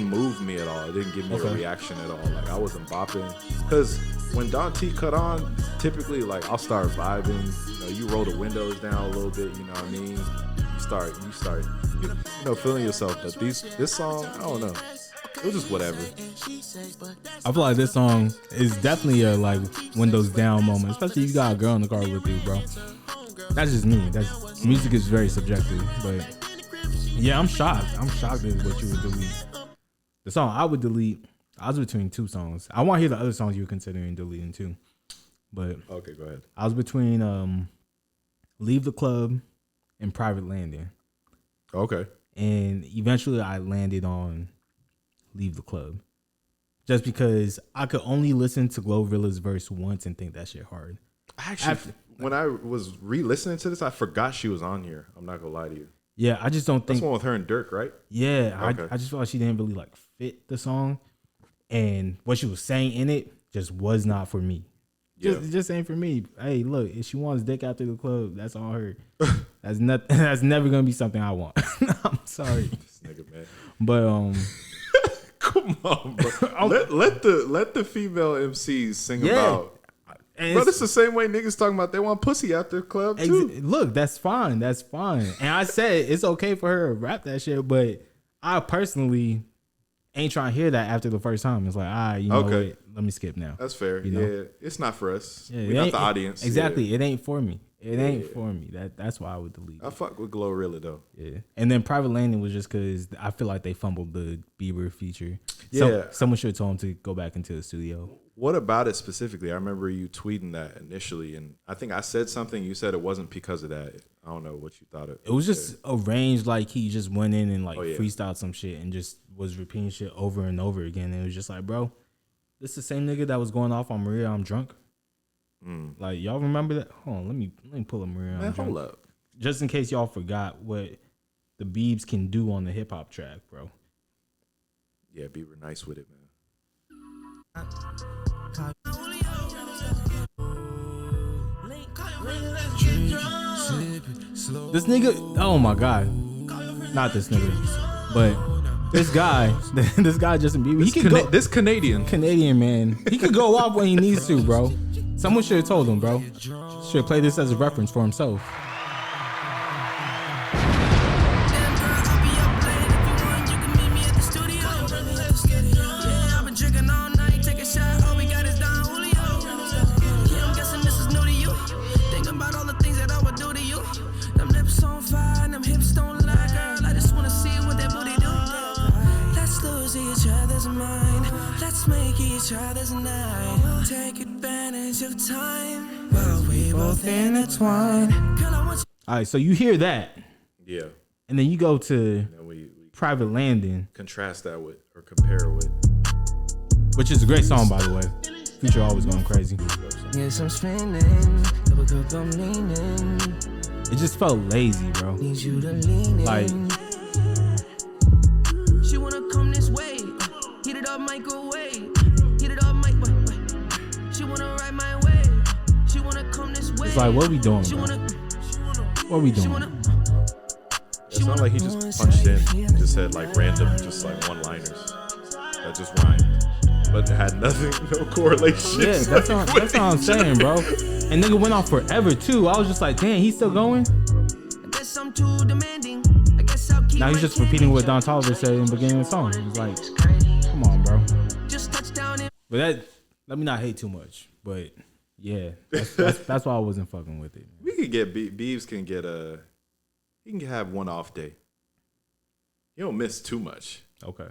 move me at all. It didn't give me a reaction at all. Like I wasn't bopping. Because when Don T cut on, typically like I'll start vibing. You roll the windows down a little bit, you know what I mean? You start feeling yourself. But this song, I don't know. It was just whatever. I feel like this song is definitely a like windows down moment, especially if you got a girl in the car with you, bro. That's just me. Music is very subjective, but yeah, I'm shocked. I'm shocked at what you would delete. The song I would delete, I was between 2 songs. I want to hear the other songs you were considering deleting too. But okay, go ahead. I was between Leave the Club and Private Landing. Okay. And eventually I landed on Leave the Club. Just because I could only listen to Glorilla's verse once and think that shit hard. Actually, when I was re-listening to this, I forgot she was on here. I'm not gonna lie to you. Yeah, I just don't think. That's one with her and Dirk, right? Yeah, okay. I just felt like she didn't really like fit the song, and what she was saying in it just was not for me. Just ain't for me. Hey, look, if she wants dick after the club, that's on her. That's not. That's never gonna be something I want. I'm sorry, this nigga, man. But come on, bro. let the female MCs sing about. And bro, it's the same way niggas talking about they want pussy after the club too. Look, that's fine. That's fine. And I said it's okay for her to rap that shit, but I personally ain't trying to hear that after the first time. It's like, you know what? Let me skip now. That's fair. You know? Yeah, it's not for us. Yeah, we're not the audience. Exactly. Yeah. It ain't for me. It ain't for me. That's why I would delete. I fuck with Glorilla though. Yeah. And then Private Landing was just because I feel like they fumbled the Bieber feature. Yeah. Someone should have told him to go back into the studio. What about it specifically? I remember you tweeting that initially, and I think I said something. You said it wasn't because of that. I don't know what you thought of. It was just arranged like he just went in and freestyled some shit and just was repeating shit over and over again. And it was just like, bro, this the same nigga that was going off on Maria, I'm drunk. Like, y'all remember that? Hold on, let me pull up Maria, I'm drunk. Hold up. Just in case y'all forgot what the Biebs can do on the hip hop track, bro. Yeah, Bieber nice with it, man. This nigga, oh my god, not this nigga, but this guy, Justin Bieber, This Canadian man, he could go off when he needs to, bro. Someone should have told him, bro. Should play this as a reference for himself. Take advantage of time while we both intertwine. All right, so you hear that. Yeah. And then you go to And we Private Landing, contrast that with or compare it with. which is a great song, by the way. Future always going crazy. Yes, I'm spinning. Double cup, I'm leaning. It just felt lazy, bro. Need you to lean in. Like, She wanna come this way. Heat it up, microwave. Heat it up, She wanna ride my way. She wanna come this way. it's like, what we doing, She bro? wanna. What we She doing? wanna. It sounded like he just punched in and just said like random, just like one-liners that just rhymed, but it had nothing, no correlation. Yeah, that's what I'm saying, bro. And nigga went on forever too. I was just like, damn, he's still going. I guess I'm too demanding. I guess I'll keep Now he's my just repeating what Don candy. Toliver said in the beginning of the song. It's like, come on, bro. Just touch down in. But that, let me not hate too much. But yeah, that's why I wasn't fucking with it. We could get Beeves can get he can have one off day. He don't miss too much. Okay,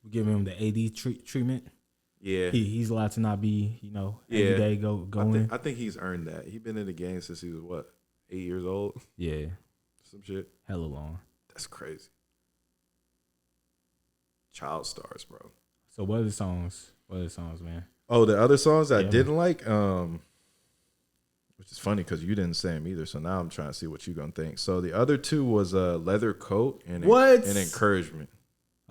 we give him the AD treatment. Yeah, He's allowed to not be, every day go in. I think he's earned that. He's been in the game since he was what, 8 years old, Yeah, some shit. hella long. That's crazy. Child stars, bro. So what are the songs? What are the songs, man? Oh, the other songs I Yeah, didn't like, which is funny because you didn't say them either. So now I'm trying to see what you're gonna think. So the other two was Leather Coat and Encouragement.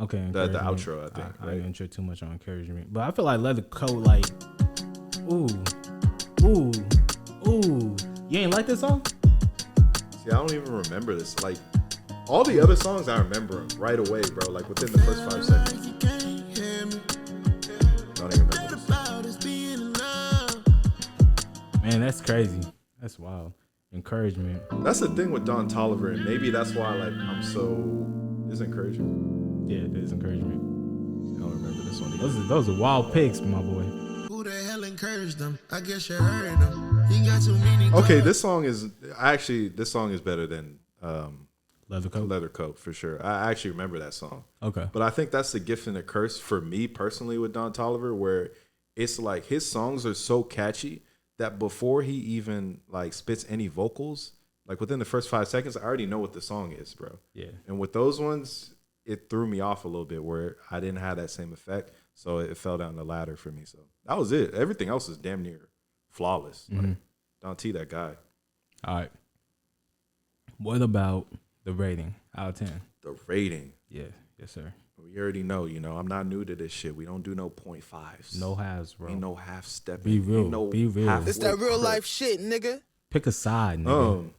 Okay, The encouragement. outro, I think. I right? didn't venture too much on encouragement, but I feel like Leather Coat, like, ooh. You ain't like this song? See, I don't even remember this. Like all the other songs, I remember right away, bro. Like within the first 5 seconds. Don't even remember this. Man, that's crazy. That's wild. Encouragement. That's the thing with Don Toliver, and maybe that's why like I'm so. Is Encouragement? Yeah, there's encouragement. I don't remember this one either. Those are wild picks, my boy. Who the hell encouraged them? I guess you heard them. He got too many. Okay, this song is better than Leather Coat. Leather Coat for sure. I actually remember that song. Okay. But I think that's the gift and the curse for me personally with Don Toliver, where it's like his songs are so catchy that before he even like spits any vocals, like within the first 5 seconds, I already know what the song is, bro. Yeah. And with those ones, it threw me off a little bit where I didn't have that same effect. So it fell down the ladder for me. So that was it. Everything else is damn near flawless. Like, Don T, that guy. All right. What about the rating out of 10? The rating. Yeah. Yes, sir. We already know, I'm not new to this shit. We don't do no 0.5s. No halves, bro. Ain't no half stepping. Be real. Ain't no Be real. halfway It's that real crook. life shit, nigga. Pick a side, nigga.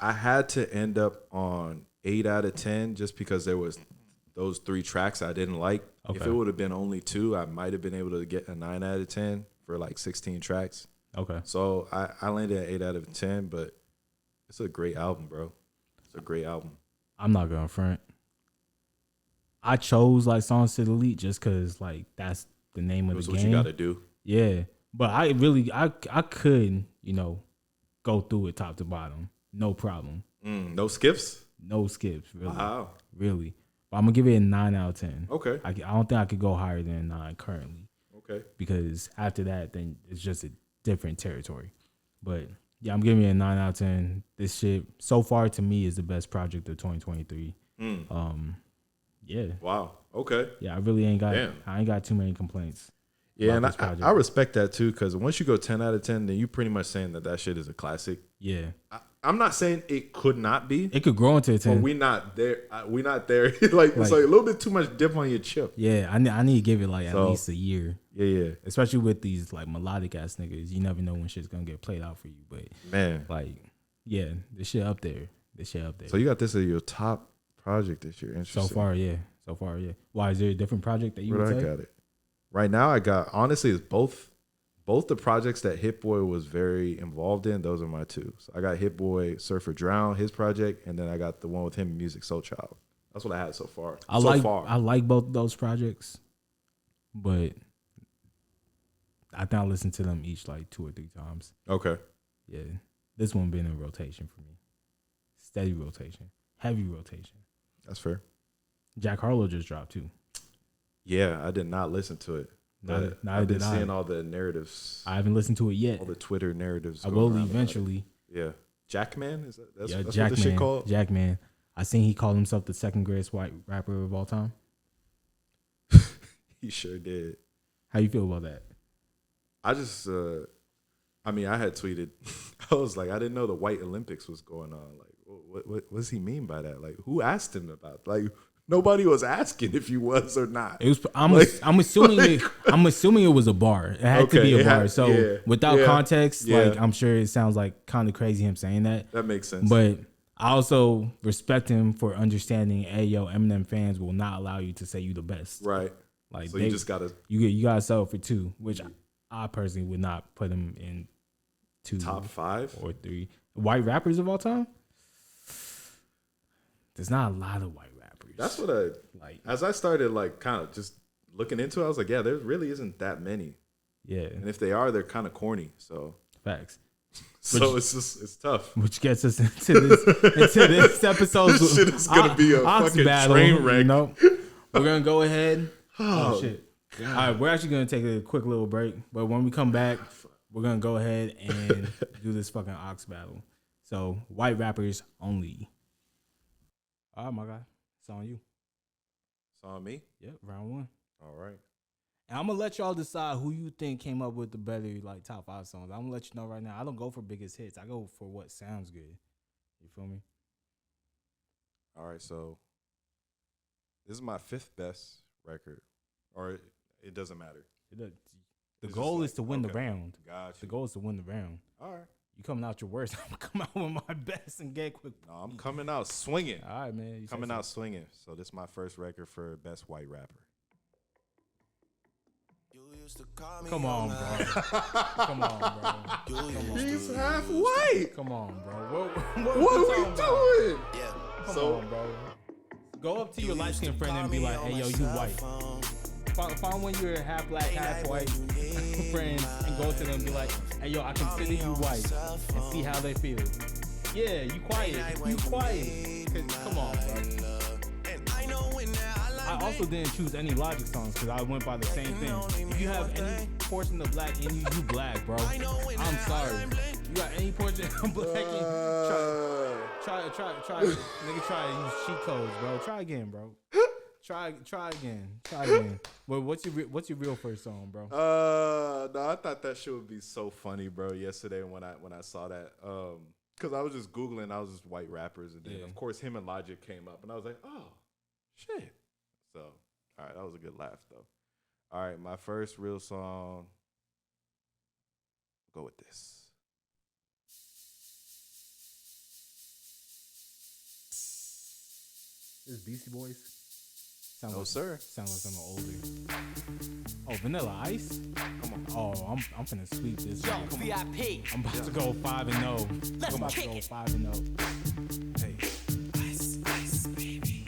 I had to end up on 8 out of 10 just because there was those 3 tracks I didn't like. If Okay. it would have been only 2, I might have been able to get a 9 out of 10 for like 16 tracks. Okay. So I landed at 8 out of 10, but it's a great album, bro. It's a great album. I'm not going to front. I chose like songs to delete just because like that's the name of That's the what game. you got to do. Yeah. But I could, go through it top to bottom. No problem. No skips? No skips, really. Wow. Really. But I'm going to give it a 9 out of 10. Okay. I don't think I could go higher than 9 currently. Okay. Because after that, then it's just a different territory. But yeah, I'm giving it a 9 out of 10. This shit, so far to me, is the best project of 2023. Yeah. Wow. Okay. Yeah, I really ain't got Damn. I ain't got too many complaints. Yeah, and about this project. I respect that too, because once you go 10 out of 10, then you pretty much saying that shit is a classic. Yeah. I'm not saying it could not be, It could grow into a 10. but we not there. We not there. Like it's like a little bit too much dip on your chip. Yeah, I need to give it like at So- least a year. Yeah. Especially with these like melodic ass niggas. You never know when shit's gonna get played out for you. But Man. like, yeah, this shit up there. So you got this as your top project this year. Interesting. So far, yeah. Why, is there a different project that you Where would I say? got it. Right now I got, honestly, it's both the projects that Hit Boy was very involved in. Those are my 2. So I got Hit Boy Surfer Drown, his project, and then I got the one with him, Music Soul Child. That's what I had so far. I like both of those projects, but I think I listened to them each like 2 or 3 times. Okay. Yeah, this one been in rotation for me. Steady rotation, heavy rotation. That's fair. Jack Harlow just dropped too. Yeah, I did not listen to it. But I've been seeing all the narratives, I haven't listened to it yet. all the Twitter narratives. I going will around about it. eventually. Yeah. Jackman? Is that that's what Jackman. this shit called? Jackman. I seen he called himself the second greatest white rapper of all time. He sure did. How you feel about that? I just, I had tweeted. I was like, I didn't know the White Olympics was going on. Like, what does he mean by that? Like, who asked him about? Like, nobody was asking if he was or not. It was. I'm assuming. I'm assuming it was a bar. It had to be a bar. So without context, like I'm sure it sounds like kind of crazy him saying that. That makes sense. But I also respect him for understanding. Hey, yo, Eminem fans will not allow you to say you the best. Right. Like so you just gotta you gotta settle for 2, which I personally would not put him in 2, top 5 or 3 white rappers of all time. There's not a lot of white rappers. That's what I like. As I started like kind of just looking into it, I was like, yeah, there really isn't that many. Yeah. And if they are, they're kind of corny. So facts. So it's tough. Which gets us into this episode. This shit is gonna be a fucking battle, train wreck. You know? We're gonna go ahead. Oh shit. God. All right, we're actually gonna take a quick little break, but when we come back, we're gonna go ahead and do this fucking ox battle. So white rappers only. All right, my guy, it's on you. It's on me. Yep, round 1. All right. And I'm gonna let y'all decide who you think came up with the better like top 5 songs. I'm gonna let you know right now. I don't go for biggest hits. I go for what sounds good. You feel me? All right. So this is my 5th best record, or it doesn't matter. The goal is to win the round. Gotcha. The goal is to win the round. All right. You coming out your worst. I'm coming out with my best and get quick. No, I'm coming out swinging. All right, man. Coming out swinging. So this is my first record for best white rapper. Come on, bro. Come on, bro. He's half white. Come on, bro. What are we doing? Come on, bro. Go up to your light skinned friend and be like, hey, yo, you white. Find when you're half black, half white friends and go to them and be like, hey, yo, I consider you white, and see how they feel. Yeah, you quiet. You quiet. Come on, bro. I also didn't choose any Logic songs because I went by the same thing. If you have any portion of black in you, you black, bro. I'm sorry. You got any portion of black in you, try. Nigga, try to use cheat codes, bro. Try again, bro. Try again. Well, what's your real first song, bro? No, I thought that shit would be so funny, bro. Yesterday when I saw that, because I was just googling, I was just white rappers, and then of course him and Logic came up, and I was like, oh, shit. So, all right, that was a good laugh though. All right, my first real song. Go with this. This is Beastie Boys. Sounds like, sir. Sounds like something older. Oh, Vanilla Ice? Come on. Oh, I'm finna sweep this. Yo, VIP. I'm about to go 5-0. Let's I'm about to kick go it. 5-0. Hey. Ice, ice, baby.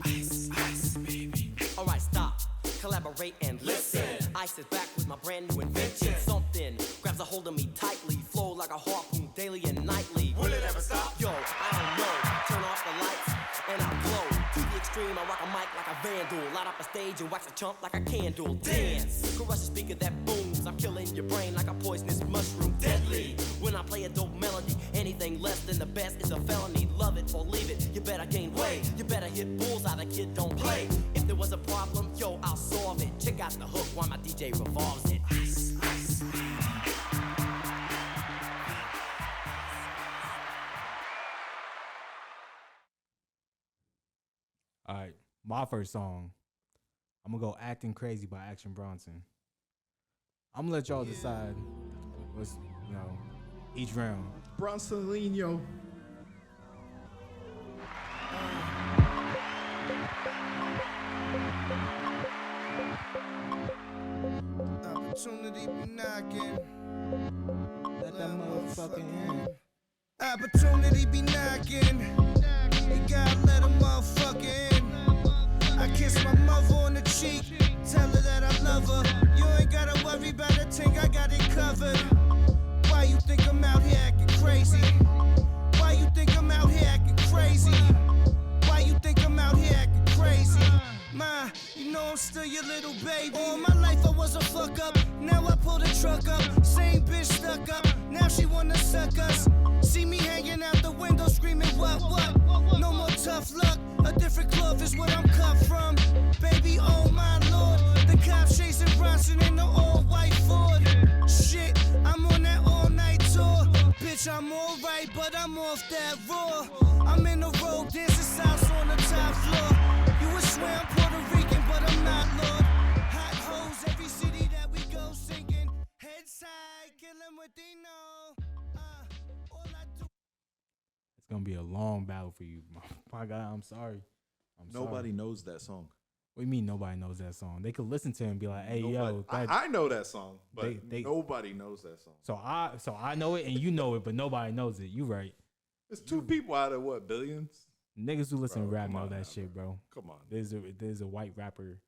Ice, ice, baby. All right, stop. Collaborate and listen. Ice is back with my brand new invention. Something grabs a hold of me tightly. Flow like a harpoon daily and nightly. Will it ever stop? Yo, I don't know. Turn off the lights and I glow. To the extreme, I rock a mic like a vandal. Light up a stage and wax a chump like a candle. Dance, crush a speaker that booms. I'm killing your brain like a poisonous mushroom. Deadly, when I play a dope melody. Anything less than the best is a felony. Love it or leave it, you better gain weight. You better hit bullseye, the kid don't play. If there was a problem, yo, I'll solve it. Check out the hook while my DJ revolves it. Ice, ice, All right, my first song. I'm gonna go "Acting Crazy" by Action Bronson. I'm gonna let y'all decide what's each round. Bronsonino. Opportunity be knocking. Let that motherfucker in. Opportunity be knocking. You gotta let a motherfucker in. I kiss my mother on the cheek. Tell her that I love her. You ain't gotta worry about a thing, I got it covered. Why you think I'm out here acting crazy? Why you think I'm out here acting crazy? Why you think I'm out here acting crazy? Ma, you know I'm still your little baby. All my life I was a fuck up. Now I pull the truck up. Same bitch stuck up. Now she wanna suck us. See me hanging out the window screaming, what? No more tough luck. A different cloth is what I'm cut from. Baby, oh my lord. The cops chasing Bronson in the all-white Ford. Shit, I'm on that all-night tour. Bitch, I'm alright, but I'm off that raw. I'm in the road, dancing salsa on the top floor. You would swear I'm Puerto Rican, but I'm not, Lord. Hot hoes, every city that we go singing. Heads high, kill them what they know. All I do. It's gonna be a long battle for you, my guy. I'm sorry. Nobody knows that song. What do you mean nobody knows that song? They could listen to it and be like, "Hey, Nobody, yo, I know that song, but they- nobody knows that song. So I know it and you know it, but nobody knows it. You right? There's 2 people out of what, billions? Niggas who listen to Bro, rap come know on that now, shit, bro. Come on. There's a white rapper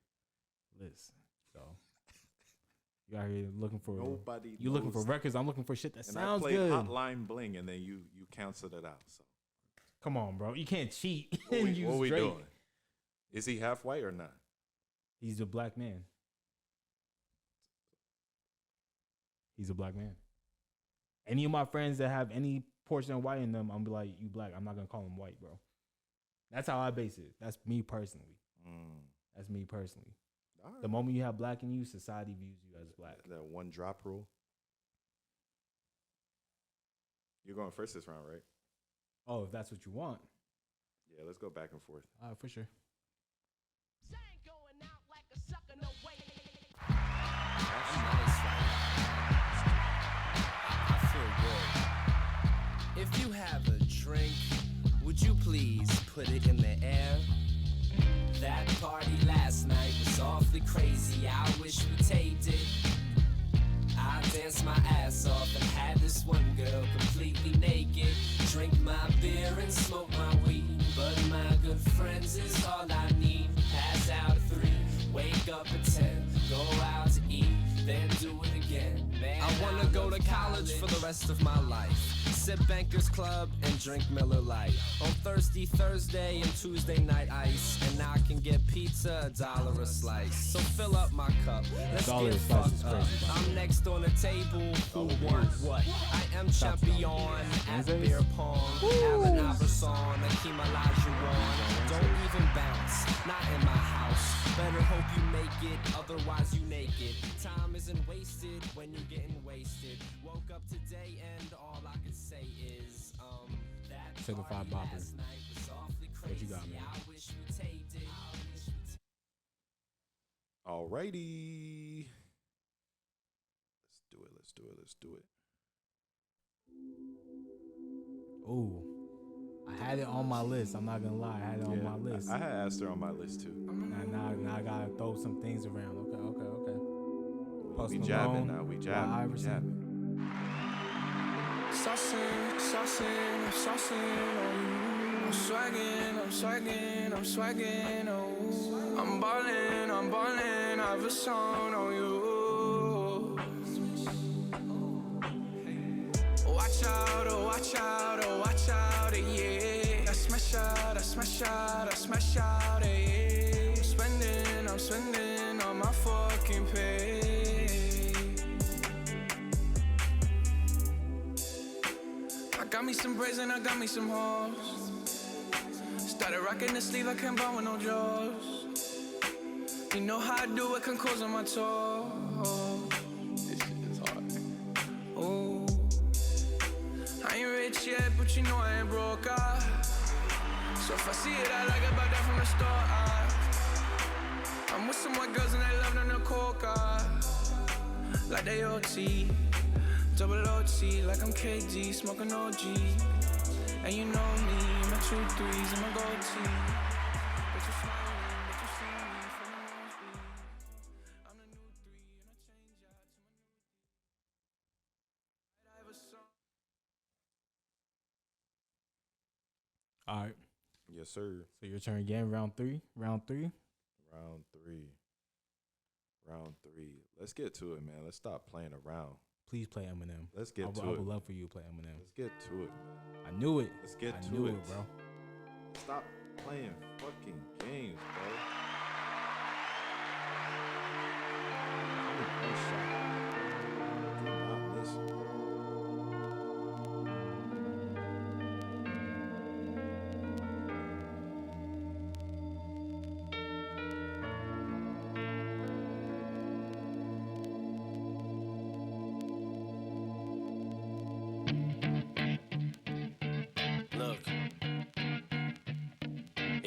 list, so you out here looking for Nobody. You looking for knows. records? I'm looking for shit that And sounds I played good. Hotline Bling, and then you canceled it out. So Come on, bro. You can't cheat. what and use we Drake. doing? Is he half white or not? He's a black man. He's a black man. Any of my friends that have any portion of white in them, I'm be like, you black. I'm not gonna call him white, bro. That's how I base it. That's me personally. That's me personally. All right. The moment you have black in you, society views you as black. That one drop rule. You're going first this round, right? Oh, if that's what you want. Yeah, let's go back and forth. For sure. If you have a drink, would you please put it in the air? That party last night was awfully crazy. I wish we taped it. I danced my ass off and had this one girl completely naked. Drink my beer and smoke my weed, but my good friends is all I need. Pass out at 3, wake up at 10, go out to eat, then do it again. Man, I wanna go to college for the rest of my life. Sip Bankers Club and drink Miller Lite. On Thirsty Thursday and Tuesday night ice. And I can get pizza, $1 a slice. So fill up my cup, let's $1 get a slice fucked is up. crazy, bro. I'm next on the table, who wants what? I am champion at beer pong. Allen Iverson, Akeem Olajuwon. Don't even bounce, not in my house. Better hope you make it, otherwise you naked. Time isn't wasted when you're getting wasted. Woke up today and all I can say is that Certified party bopper. last night was awfully crazy. What you got, man? I wish we taped it. Alrighty. Let's do it. Ooh. I had it on my list. I'm not gonna lie. I had it on my list. I had Aster on my list too. Now I gotta throw some things around. Okay. Post We Malone, jabbing now. We Allen jabbing. We Iverson. jabbing. Saucing on you. I'm swagging, oh. I'm ballin', I've a song on you. Watch out, yeah. I smash out, yeah. I'm spending on my fucking pay. I got me some braids and I got me some hoes. Started rocking the sleeve, I can't buy with no jaws. You know how I do it, can close on my toes. This shit is hard. Ooh. I ain't rich yet, but you know I ain't broke, So if I see it, I like it, buy that from the store, I'm with some white girls and they love them to coca. Like they OT, double OT, like I'm KD, smoking OG. And you know me, my 2 3s and my gold tee. But you smiling, but you see me from the nosebleed. I'm the new 3 and I change out to my new I have a song. All right. Yes, sir. So your turn again. Round three. Round three. Let's get to it, man. Let's stop playing around. Please play Eminem. Let's get to I it. would love for you to play Eminem. Let's get to it. I knew it. Let's get I to knew it, bro. Stop playing fucking games, bro.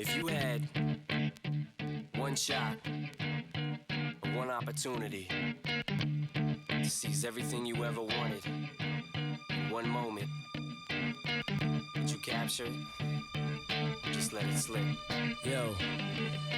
If you had one shot, one opportunity to seize everything you ever wanted in one moment, would you capture it? Just let it slip. Yo.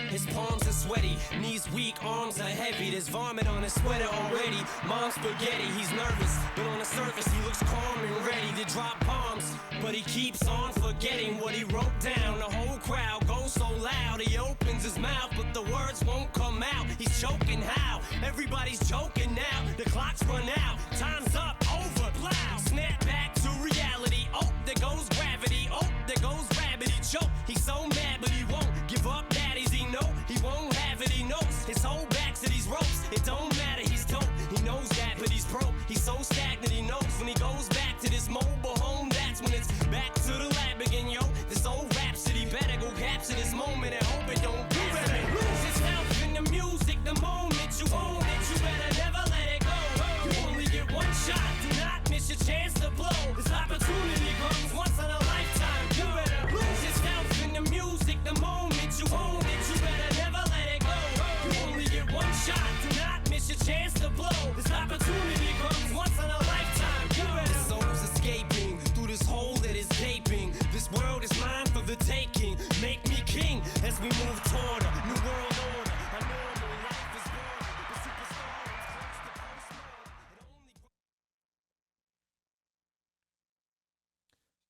His palms are sweaty, knees weak, arms are heavy. There's vomit on his sweater already. Mom's spaghetti, he's nervous, but on the surface he looks calm and ready to drop bombs. But he keeps on forgetting what he wrote down. The whole crowd goes so loud, he opens his mouth, but the words won't come out. He's choking how? Everybody's joking now. The clock's run out, time's up, over, plow. Snap back to reality. Oh, there goes gravity. Oh, there goes rabbit. He choke. He's so mad, but he won't give up. Daddies, he know he won't have it. He knows his whole back to these ropes. It don't matter. He's dope. He knows that, but he's broke. He's so stagnant. He knows when he goes back to this mobile home. That's when it's back to the lab again, yo. This old rhapsody better go capture this moment and hope it don't pass me. Lose yourself in the music. The moment you own it, you better never let it go. You only get one shot. Do not miss your chance to blow. This opportunity comes once in a lifetime. You better lose yourself in the music. The moment you own it, you better never let it go. You only get one shot. Do not miss your chance to blow. This opportunity comes once in a lifetime. You better. The soul's escaping through this hole that is gaping. This world is mine for the taking. Make me king as we move toward a new world order. A normal life is born. The superstar is close to post-mortem. It only.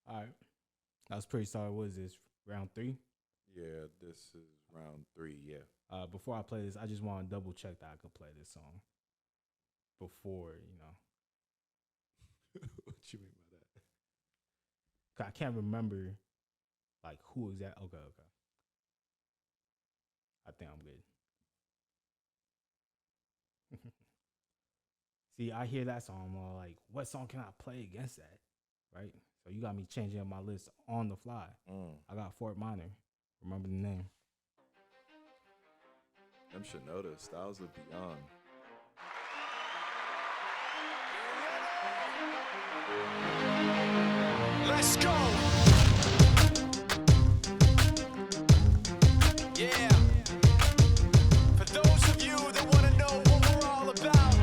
All right. That was pretty solid. What is this? Round 3? Yeah, this is round 3, yeah. Before I play this, I just want to double check that I could play this song before, What you mean by that? 'Cause I can't remember, like, who exactly. Okay. I think I'm good. See, I hear that song, I'm all like, what song can I play against that? Right? So you got me changing up my list on the fly. I got Fort Minor. Remember the name. Them should know the styles of Beyond. Let's go. Yeah. For those of you that want to know what we're all about,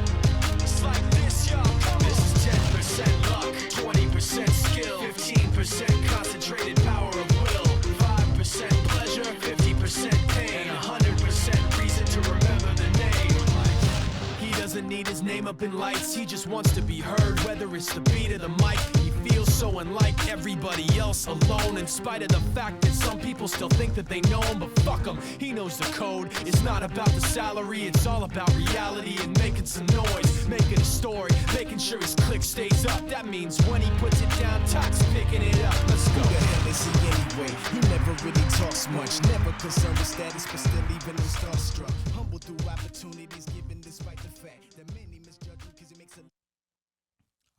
it's like this, y'all. This is 10% luck, 20% skill, 15% concentrated power of will, 5% pleasure, 50% pain, and 100% reason to remember the name. He doesn't need his name up in lights, he just wants to be heard, whether it's the beat of the mic. He feels so unlike everybody else, alone, in spite of the fact that some people still think that they know him, but fuck him, he knows the code. It's not about the salary, it's all about reality and making some noise, making a story, making sure his click stays up. That means when he puts it down, Tox picking it up. Let's go. Who the hell is he anyway? He never really talks much, never concerned with status, but still even him starstruck. Humble through opportunities given despite the fact that many misjudge him because he makes a...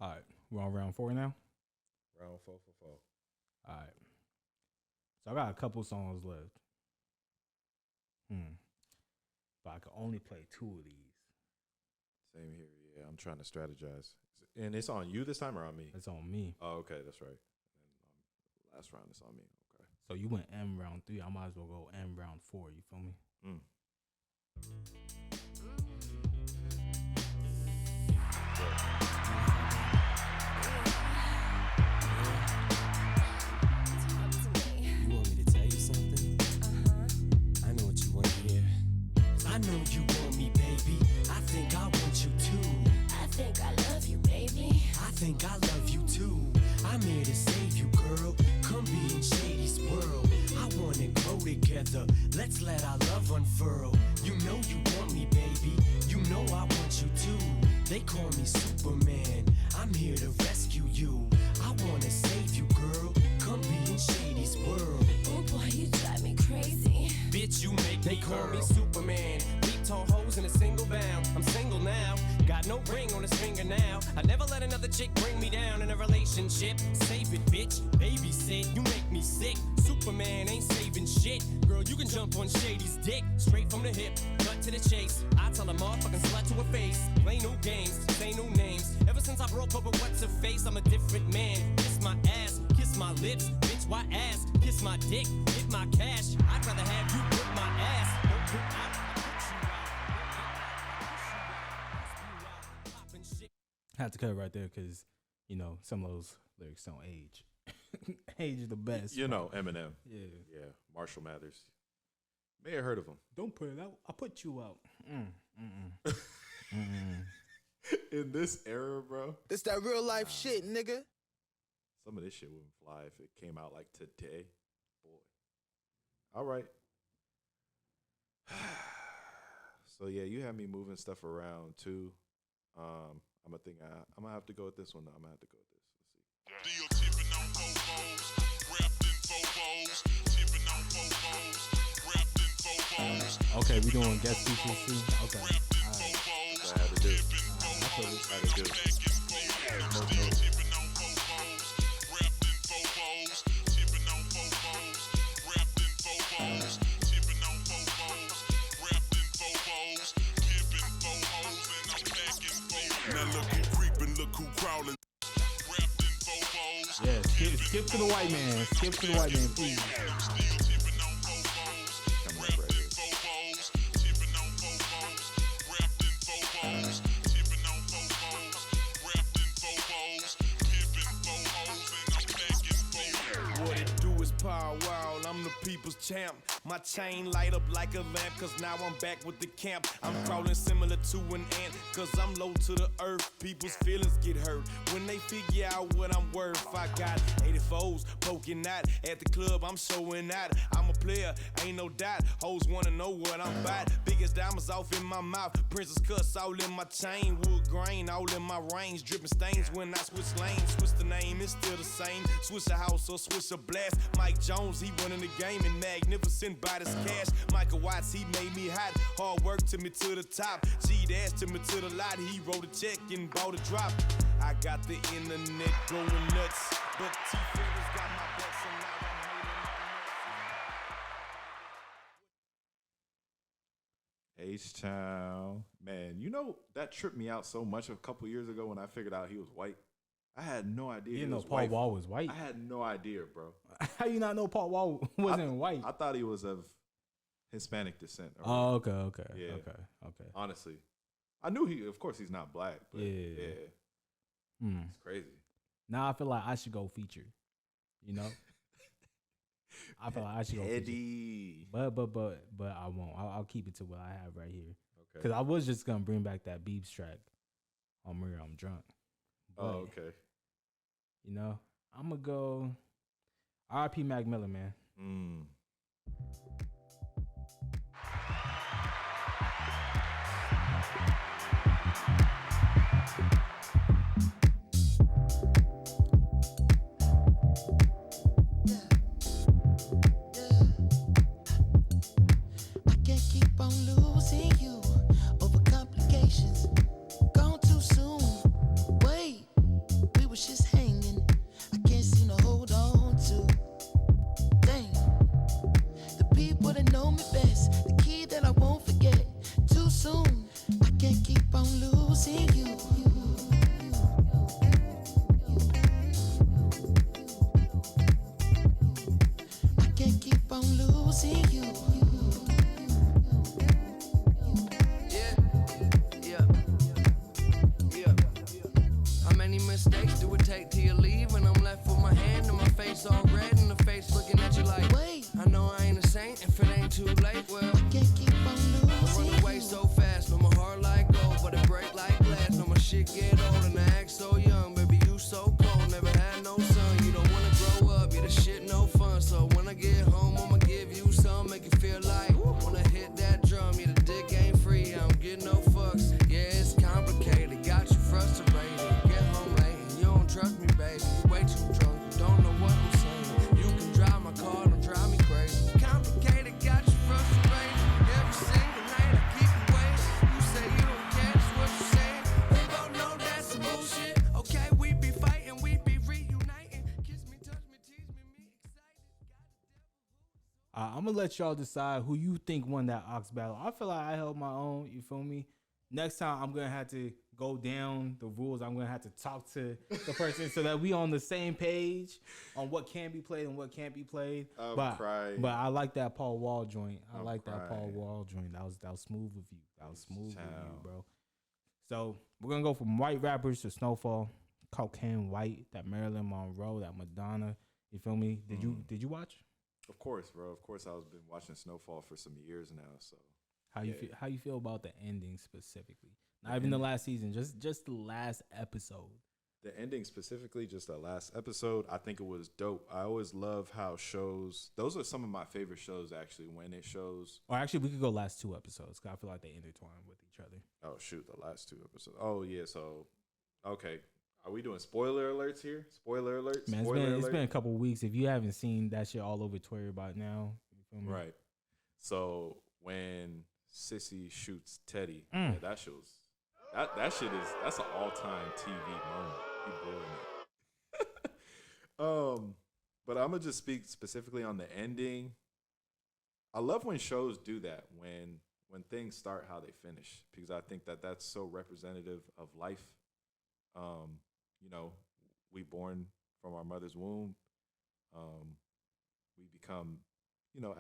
All right. We're on round 4 now? Round 4 for 4. All right. So I got a couple songs left. But I can only play 2 of these. Same here, yeah. I'm trying to strategize. And it's on you this time or on me? It's on me. Oh, okay, that's right. And last round is on me. Okay. So you went M round 3. I might as well go M round 4. You feel me? You want me to tell you something? I know what you want to hear. I know you want me, baby. I think I want you too. I think I love you, baby. I think I love you too. I'm here to save you, girl. Come be in Shady's world. I wanna grow together. Let's let our love unfurl. You know you want me, baby. You know I want you too. They call me Superman. I'm here to rescue you. I wanna save you, girl. Come be in Shady's world. Oh boy, you drive me crazy. Bitch, you make me call me Superman. Beat tall hoes in a single bound. I'm single now. Got no ring on his finger now. I never let another chick bring me down in a relationship. Save it, bitch. Babysit. You make me sick. Superman ain't saving shit. Girl, you can jump on Shady's dick. Straight from the hip. Cut to the chase. I tell a motherfucking slut to her face. Play no games. Say no names. Ever since I broke up with what's her face, I'm a different man. Kiss my ass. Kiss my lips. Bitch, why ass? Kiss my dick, get my cash. I'd rather have you whip my ass. I have to cut it right there because, you know, some of those lyrics don't age. Age is the best. You know, Eminem. Yeah. Yeah. Marshall Mathers. May have heard of him. Don't put it out. I'll put you out. In this era, bro. This that real life shit, nigga. Some of this shit wouldn't fly if it came out like today. Boy. All right. So yeah, you had me moving stuff around too. I'm gonna have to go with this one. I'm gonna have to go with this. Let's see. Tipping on Bobos, wrapped in Bobos, tipping on Bobos, wrapped in Bobos. Okay, we doing guest features too. Okay. All right. I had to do. I had to do. Yeah, skip to the white man. Skip to the white man, please. What it do is power wow, I'm the people's champ. My chain light up like a lamp, cause now I'm back with the camp. I'm crawling similar to an ant, cause I'm low to the earth. People's feelings get hurt when they figure out what I'm worth. I got 84s poking out at the club, I'm showing out. I'm a player, ain't no doubt. Hoes wanna know what I'm about. Biggest diamonds off in my mouth, princess cuts all in my chain. Wood grain all in my range, dripping stains when I switch lanes. Switch the name, it's still the same. Switch a house or switch a blast. Mike Jones, he running the game and magnificent by this cash. Michael Watts, he made me hot. Hard work took me to the top. G-Dash took me to the lot. He wrote a check and bought a drop. I got the internet going nuts, but T-Feathers got my back, so now I'm holding my nuts. H-Town. Man, you know, that tripped me out so much a couple years ago when I figured out he was white. I had no idea. You didn't he know was Paul white. Wall was white? I had no idea, bro. How you not know Paul Wall wasn't white? I thought he was of Hispanic descent. Oh, okay. Yeah. Okay. Honestly. I knew of course he's not black, but yeah. It's crazy. Now I feel like I should go feature. You know? I feel like I should go Eddie. feature. But I won't. I'll keep it to what I have right here. Okay. Because I was just going to bring back that Beeps track on Maria I'm Drunk. But, Oh, okay. You know, I'm going to go R.I.P. Mac Miller, man. I can't keep on losing you over complications. Gone too soon. Wait, we was just hanging. I can't seem to hold on to. Dang, the people that know me best, the key that I won't forget. Too soon. I can't keep on losing you. I can't keep on losing you. How many mistakes do it take till you leave? When I'm left with my hand and my face all red and the face looking at you like, wait, I know I ain't a saint if it ain't too late. Well, I can't keep on losing. I run away so fast, no my heart like gold, but it break like glass. No my shit get old and I act so young, baby you so cold. Never had no son, you don't wanna grow up, yeah the shit no fun. So when I get home, I'ma give you some, make you feel like wanna hit that drum. Yeah the dick ain't free, I don't get no fucks. Yeah it's complicated, got you frustrated. Get home late and you don't trust me, baby. You way too drunk, you don't know what I'm saying. You can drive my car, don't drive me crazy. Complicated, got you frustrated. Every single night I keep you waiting. You say you don't care, that's what you saying. We both know that's some bullshit. Okay, we be fighting, we be reuniting. Kiss me, touch me, tease me, me excited. I'm going to let y'all decide who you think won that Ox battle. I feel like I held my own, you feel me? Next time, I'm going to have to go down the rules. I'm gonna have to talk to the person so that we on the same page on what can be played and what can't be played. I'm crying. But I like that Paul Wall joint. I'm That Paul crying. Wall joint. That was smooth of you. That was smooth of you, bro. So we're gonna go from white rappers to Snowfall, Cocaine White, that Marilyn Monroe, that Madonna. You feel me? Did you watch? Of course, bro. Of course, I've been watching Snowfall for some years now. So How you feel about the ending specifically? Not even the last season, just the last episode. The ending specifically, just the last episode, I think it was dope. I always love how shows. Those are some of my favorite shows, actually. When it shows, or actually, we could go last 2 episodes. Cause I feel like they intertwine with each other. Oh shoot, the last 2 episodes. Oh yeah, so okay. Are we doing spoiler alerts here? Spoiler alerts. Man, it's been a couple weeks. If you haven't seen that shit all over Twitter by now, you feel me? Right. So when Sissy shoots Teddy, yeah, that shows. That shit is that's an all-time TV moment. He blowing it. But I'm gonna just speak specifically on the ending. I love when shows do that when things start how they finish, because I think that that's so representative of life. You know, we born from our mother's womb. We become,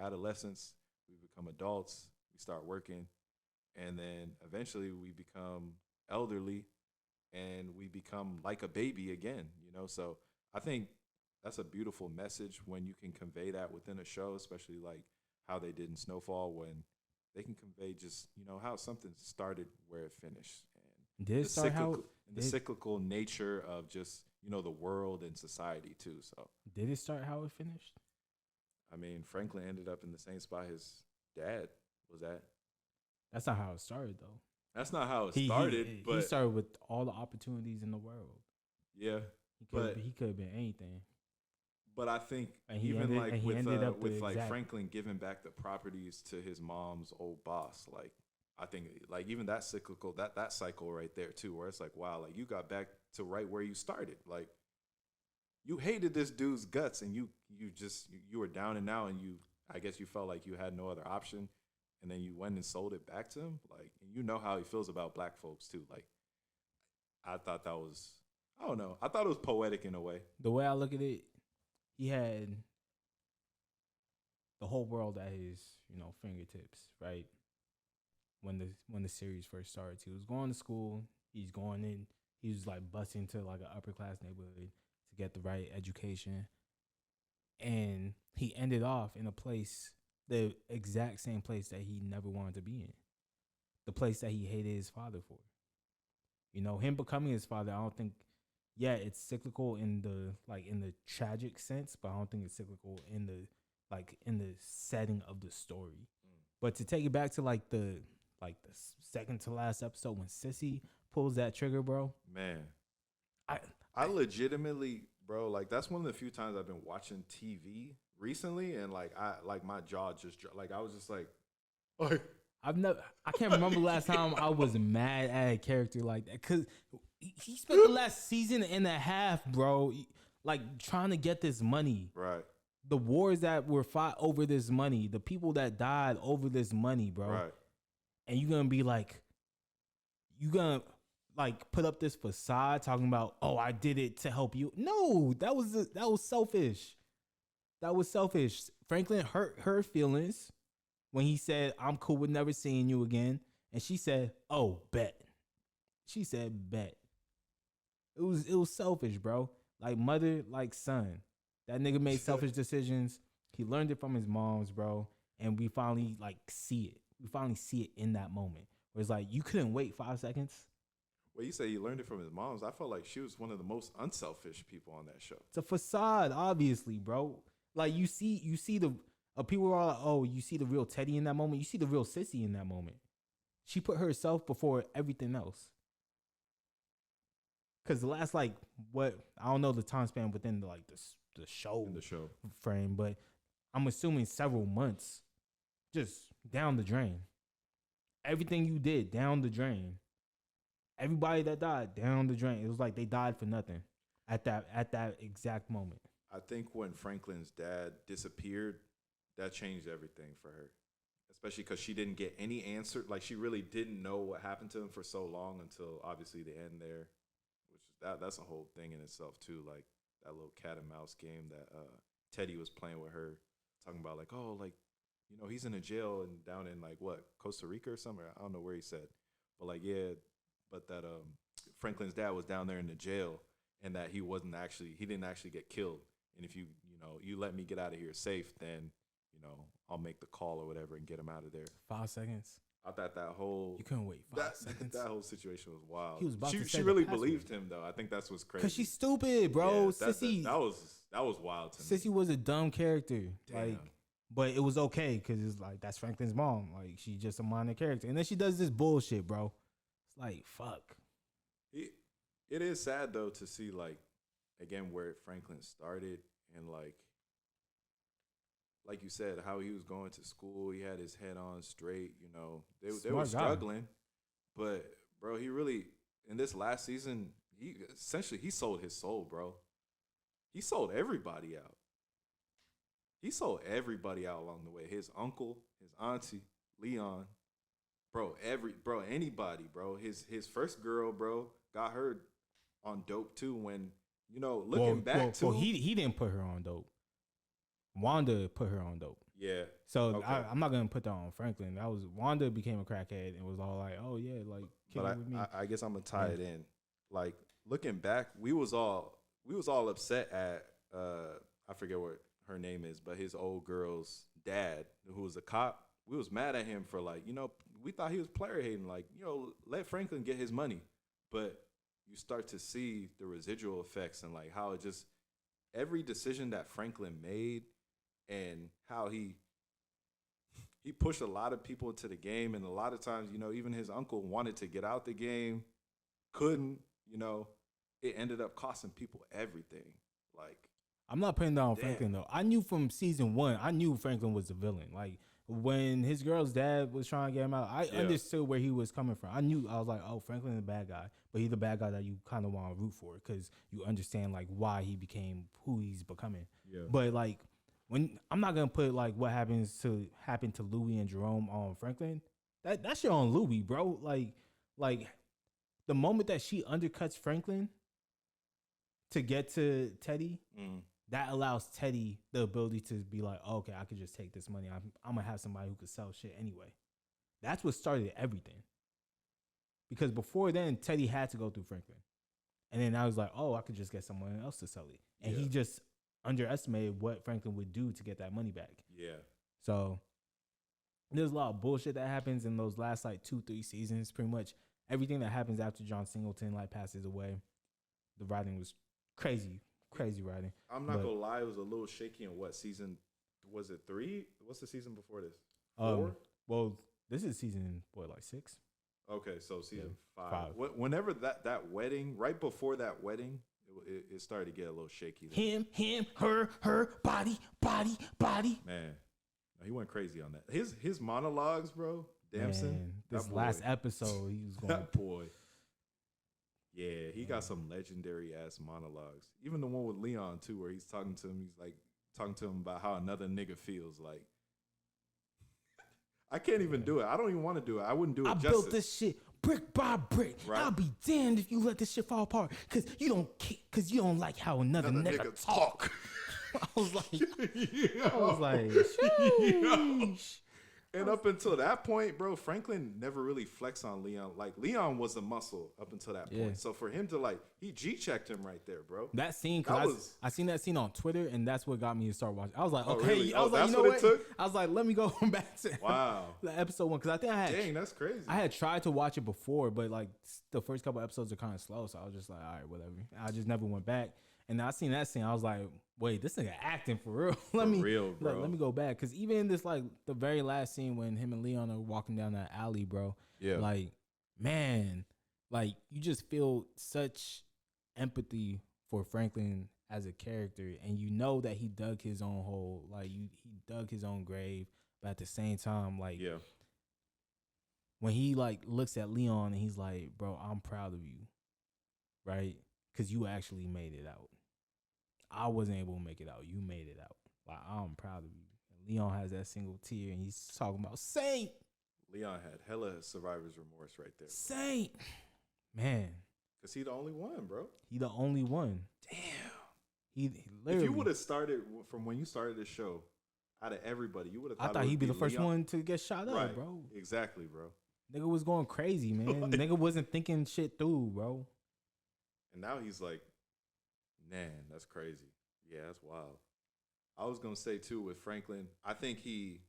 adolescents. We become adults. We start working, and then eventually we become elderly, and we become like a baby again. So I think that's a beautiful message when you can convey that within a show, especially like how they did in Snowfall, when they can convey just how something started where it finished, and did it start the cyclical nature of just the world and society too. So did it start how it finished? I mean, Franklin ended up in the same spot his dad was at. That's not how it started, though. That's not how it started. But he started with all the opportunities in the world. Yeah, he could have been anything. But I think with Franklin giving back the properties to his mom's old boss, like I think like even that cyclical that cycle right there too, where it's like, wow, like you got back to right where you started. Like you hated this dude's guts, and you were down and out, and I guess you felt like you had no other option. And then you went and sold it back to him. Like, and how he feels about black folks too. Like, I thought that was, I don't know. I thought it was poetic in a way. The way I look at it, he had the whole world at his, fingertips, right? When the series first started, he was going to school. He was like busing to like an upper class neighborhood to get the right education. And he ended off in a place, the exact same place that he never wanted to be in. The place that he hated his father for. Him becoming his father, I don't think, it's cyclical in the tragic sense, but I don't think it's cyclical in the setting of the story. But to take it back to the second to last episode when Sissy pulls that trigger, bro. Man. I legitimately, bro, like that's one of the few times I've been watching TV recently, and my jaw just dropped. Like I was just like I can't remember the last time I was mad at a character like that, because he spent the last season and a half, bro, like trying to get this money. Right. The wars that were fought over this money, the people that died over this money, bro. Right. And you're gonna be like, put up this facade talking about, oh, I did it to help you. No, that was selfish. That was selfish. Franklin hurt her feelings when he said, I'm cool with never seeing you again. And she said, oh, bet. She said, bet. It was selfish, bro. Like mother, like son. That nigga made selfish decisions. He learned it from his moms, bro. And we finally see it. We finally see it in that moment. Where it's like, you couldn't wait 5 seconds. Well, you say he learned it from his moms. I felt like she was one of the most unselfish people on that show. It's a facade, obviously, bro. Like you see the people are like, oh, you see the real Teddy in that moment. You see the real Sissy in that moment. She put herself before everything else. Cause the last I don't know the time span within the show frame, but I'm assuming several months, just down the drain. Everything you did down the drain. Everybody that died down the drain. It was like they died for nothing at that exact moment. I think when Franklin's dad disappeared, that changed everything for her. especially because she didn't get any answer. Like she really didn't know what happened to him for so long until obviously the end there, which that's a whole thing in itself too. Like that little cat and mouse game that Teddy was playing with her, talking about like, oh, like, you know, he's in a jail and down in like what, Costa Rica or somewhere. I don't know where he said, but like, yeah, but that Franklin's dad was down there in the jail and that he didn't actually get killed. And if you let me get out of here safe, then, you know, I'll make the call or whatever and get him out of there. 5 seconds. I thought that whole You couldn't wait 5 seconds. That whole situation was wild. He was about to say she the really password. believed him though. I think that's what's crazy. Cause she's stupid, bro. Yeah, Sissy. that was wild to me. Sissy was a dumb character. Damn. Like, but it was okay because it's like that's Franklin's mom. Like she's just a minor character, and then she does this bullshit, bro. It's like fuck. It is sad though to see like again where Franklin started and like you said, how he was going to school. He had his head on straight. You know, they were struggling, but bro, he really in this last season he sold his soul, bro. He sold everybody out. He sold everybody out along the way. His uncle, his auntie, Leon, anybody, bro. His first girl, bro, got her on dope too. When looking back to he didn't put her on dope. Wanda put her on dope. Yeah. So okay. I'm not gonna put that on Franklin. That was Wanda became a crackhead and was all like, oh yeah, like kick it with me. I guess I'm gonna tie it in. Like looking back, we was all upset at I forget what her name is, but his old girl's dad, who was a cop. We was mad at him for like, we thought he was player hating. Like, let Franklin get his money. But you start to see the residual effects and like how it just every decision that Franklin made and how he pushed a lot of people into the game. And a lot of times, even his uncle wanted to get out the game, couldn't, it ended up costing people everything. Like, I'm not putting down Franklin though. I knew from season 1, I knew Franklin was the villain. Like when his girl's dad was trying to get him out, I understood where he was coming from. I was like, oh, Franklin's the bad guy, but he's the bad guy that you kind of want to root for because you understand like why he became who he's becoming. Yeah. But like when I'm not gonna put like what happened to Louis and Jerome on Franklin. That shit on Louis, bro. Like the moment that she undercuts Franklin to get to Teddy. That allows Teddy the ability to be like, oh, okay, I could just take this money. I'm going to have somebody who could sell shit anyway. That's what started everything. Because before then, Teddy had to go through Franklin. And then I was like, oh, I could just get someone else to sell it. And he just underestimated what Franklin would do to get that money back. Yeah. So there's a lot of bullshit that happens in those last like 2-3 seasons. Pretty much everything that happens after John Singleton like passes away. The writing was crazy writing. I'm not gonna lie, it was a little shaky in what season was it? 3? What's the season before this? 4? Well, this is season like 6. Okay, so season 5. Whenever that wedding, right before that wedding, it started to get a little shaky. Him, her, body. Man, he went crazy on that. His monologues, bro. Damson. Man, this last episode, he was going. That boy. Yeah, he got some legendary ass monologues. Even the one with Leon too, where he's talking to him. He's like talking to him about how another nigga feels. Like, I can't even do it. I don't even want to do it. I wouldn't do it. I built this shit brick by brick. Right. I'll be damned if you let this shit fall apart because you don't like how another nigga talk. I was like, sheesh. And up until that point, bro, Franklin never really flexed on Leon. Like, Leon was the muscle up until that point. So for him to, like, he G-checked him right there, bro. That scene, because I seen that scene on Twitter, and that's what got me to start watching. I was like, okay. Really? I was like, that's you know what? It took? I was like, let me go back to wow. the episode 1, because I think I had. Dang, that's crazy. I had tried to watch it before, but, like, the first couple episodes are kind of slow, so I was just like, all right, whatever. I just never went back. And I seen that scene, I was like, wait, this nigga acting for real. Let me go back. Because even in this, like, the very last scene when him and Leon are walking down that alley, bro. Yeah. Like, man, like, you just feel such empathy for Franklin as a character. And you know that he dug his own hole. Like, he dug his own grave. But at the same time, like, when he, like, looks at Leon and he's like, bro, I'm proud of you. Right? Because you actually made it out. I wasn't able to make it out. You made it out. Like, I'm proud of you. And Leon has that single tear, and he's talking about Saint. Leon had hella survivor's remorse right there. Saint, man, because he the only one, bro. He the only one. Damn. He if you would have started from when you started the show, out of everybody, you would have. I thought he'd be the first one to get shot up, right. bro. Exactly, bro. Nigga was going crazy, man. Nigga wasn't thinking shit through, bro. And now he's like, man, that's crazy. Yeah, that's wild. I was gonna say too with Franklin, I think he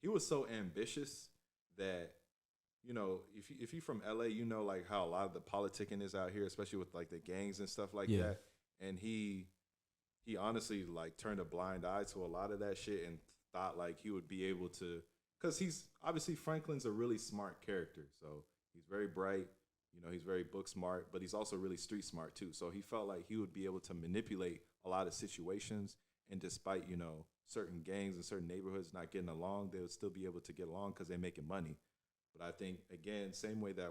was so ambitious that, you know, if you from LA, you know, like how a lot of the politicking is out here, especially with like the gangs and stuff like that. And he honestly like turned a blind eye to a lot of that shit and thought like he would be able to, because he's obviously Franklin's a really smart character, so he's very bright. You know, he's very book smart, but he's also really street smart too. So he felt like he would be able to manipulate a lot of situations. And despite, you know, certain gangs and certain neighborhoods not getting along, they would still be able to get along because they're making money. But I think, again, same way that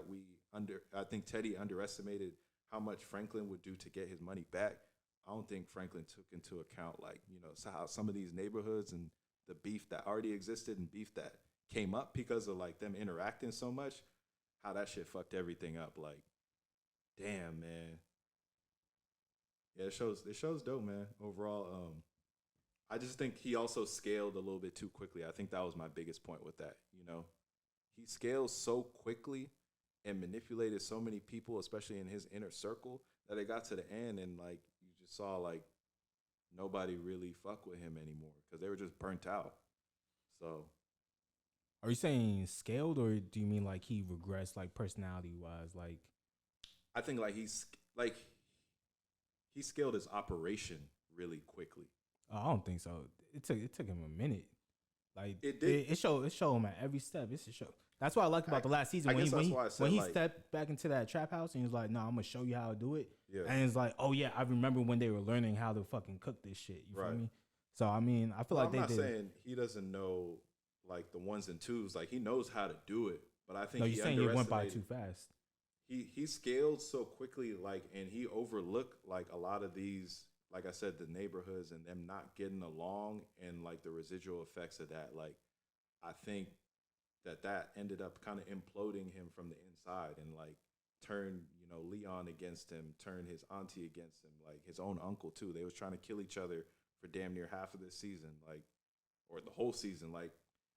I think Teddy underestimated how much Franklin would do to get his money back. I don't think Franklin took into account, like, you know, how some of these neighborhoods and the beef that already existed and beef that came up because of like them interacting so much, how that shit fucked everything up. Like, damn, man. Yeah, it shows dope, man. Overall, I just think he also scaled a little bit too quickly. I think that was my biggest point with that. You know, he scaled so quickly and manipulated so many people, especially in his inner circle, that it got to the end and like you just saw like nobody really fuck with him anymore because they were just burnt out. So, are you saying scaled, or do you mean like he regressed, like personality wise? Like, I think like he scaled his operation really quickly. I don't think so. It took him a minute. Like it did. It showed him at every step. It's a show. That's what I like about the last season. When he stepped back into that trap house and he was like, "No, I'm gonna show you how to do it." Yeah. And it's like, "Oh yeah, I remember when they were learning how to fucking cook this shit." You feel me? So I mean, I feel like I'm not saying he doesn't know like the ones and twos. Like he knows how to do it, but I think no, you're saying it went by too fast. He scaled so quickly, like, and he overlooked like a lot of these. Like I said, the neighborhoods and them not getting along and like the residual effects of that. Like, I think that ended up kind of imploding him from the inside and like turned, you know, Leon against him, turned his auntie against him, like his own uncle too. They was trying to kill each other for damn near half of this season, like, or the whole season. Like,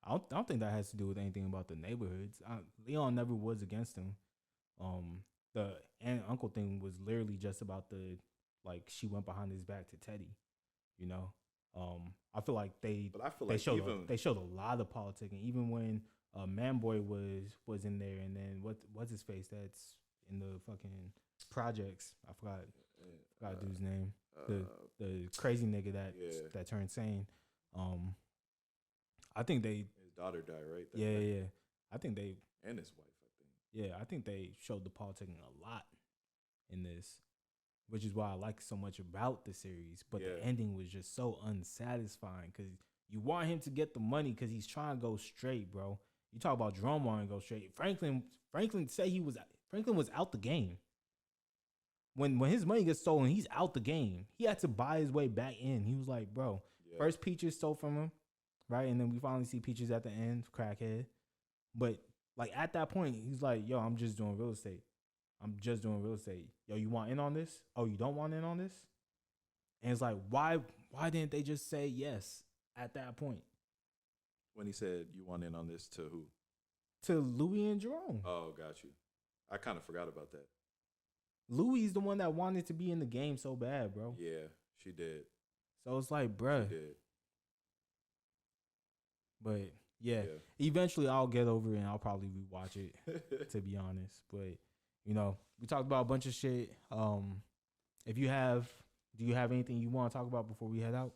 I don't think that has to do with anything about the neighborhoods. Leon never was against him. The aunt uncle thing was literally just about the, like, she went behind his back to Teddy, you know. I feel like they showed a lot of politicking, even when Manboy was in there, and then what's his face that's in the fucking projects. I forgot dude's name. The crazy nigga that turned sane. I think his daughter died, right? Yeah. I think they and his wife. I think. Yeah, I think they showed the politicking a lot in this, which is why I like so much about the series. But the ending was just so unsatisfying because you want him to get the money because he's trying to go straight, bro. You talk about Jerome wanting to go straight. Franklin said Franklin was out the game. When his money gets stolen, he's out the game. He had to buy his way back in. He was like, bro, first Peaches stole from him, right? And then we finally see Peaches at the end, crackhead. But like at that point, he's like, yo, I'm just doing real estate. Yo, you want in on this? Oh, you don't want in on this? And it's like, why didn't they just say yes at that point? When he said you want in on this, to who? To Louis and Jerome. Oh, got you. I kind of forgot about that. Louis is the one that wanted to be in the game so bad, bro. Yeah, she did. So it's like, bruh. She did. But yeah, eventually I'll get over it and I'll probably rewatch it, to be honest. But you know, we talked about a bunch of shit. Do you have anything you want to talk about before we head out?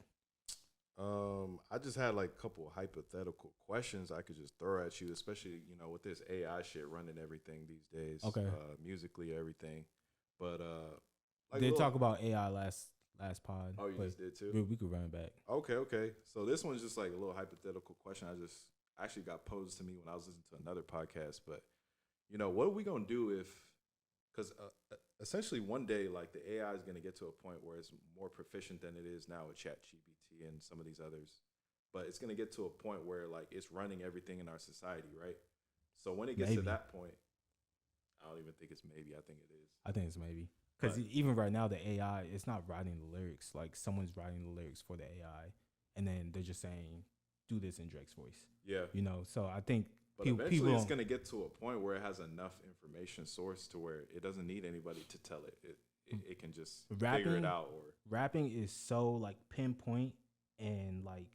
I just had like a couple of hypothetical questions I could just throw at you, especially, you know, with this AI shit running everything these days. Okay. Musically, everything. But did talk about AI last pod. Oh, you just did too? We could run it back. Okay. So this one's just like a little hypothetical question. I just actually got posed to me when I was listening to another podcast. But, you know, what are we going to do if, because essentially one day, like, the AI is going to get to a point where it's more proficient than it is now with ChatGPT and some of these others. but it's gonna get to a point where like it's running everything in our society, right? So when it gets to that point, I don't even think it's maybe. I think it is. I think it's maybe. Because even right now, the AI, it's not writing the lyrics. Like, someone's writing the lyrics for the AI, and then they're just saying, do this in Drake's voice. Yeah. You know, so I think But eventually it's going to get to a point where it has enough information source to where it doesn't need anybody to tell it. It can just figure it out. Or rapping is so, like, pinpoint, and, like,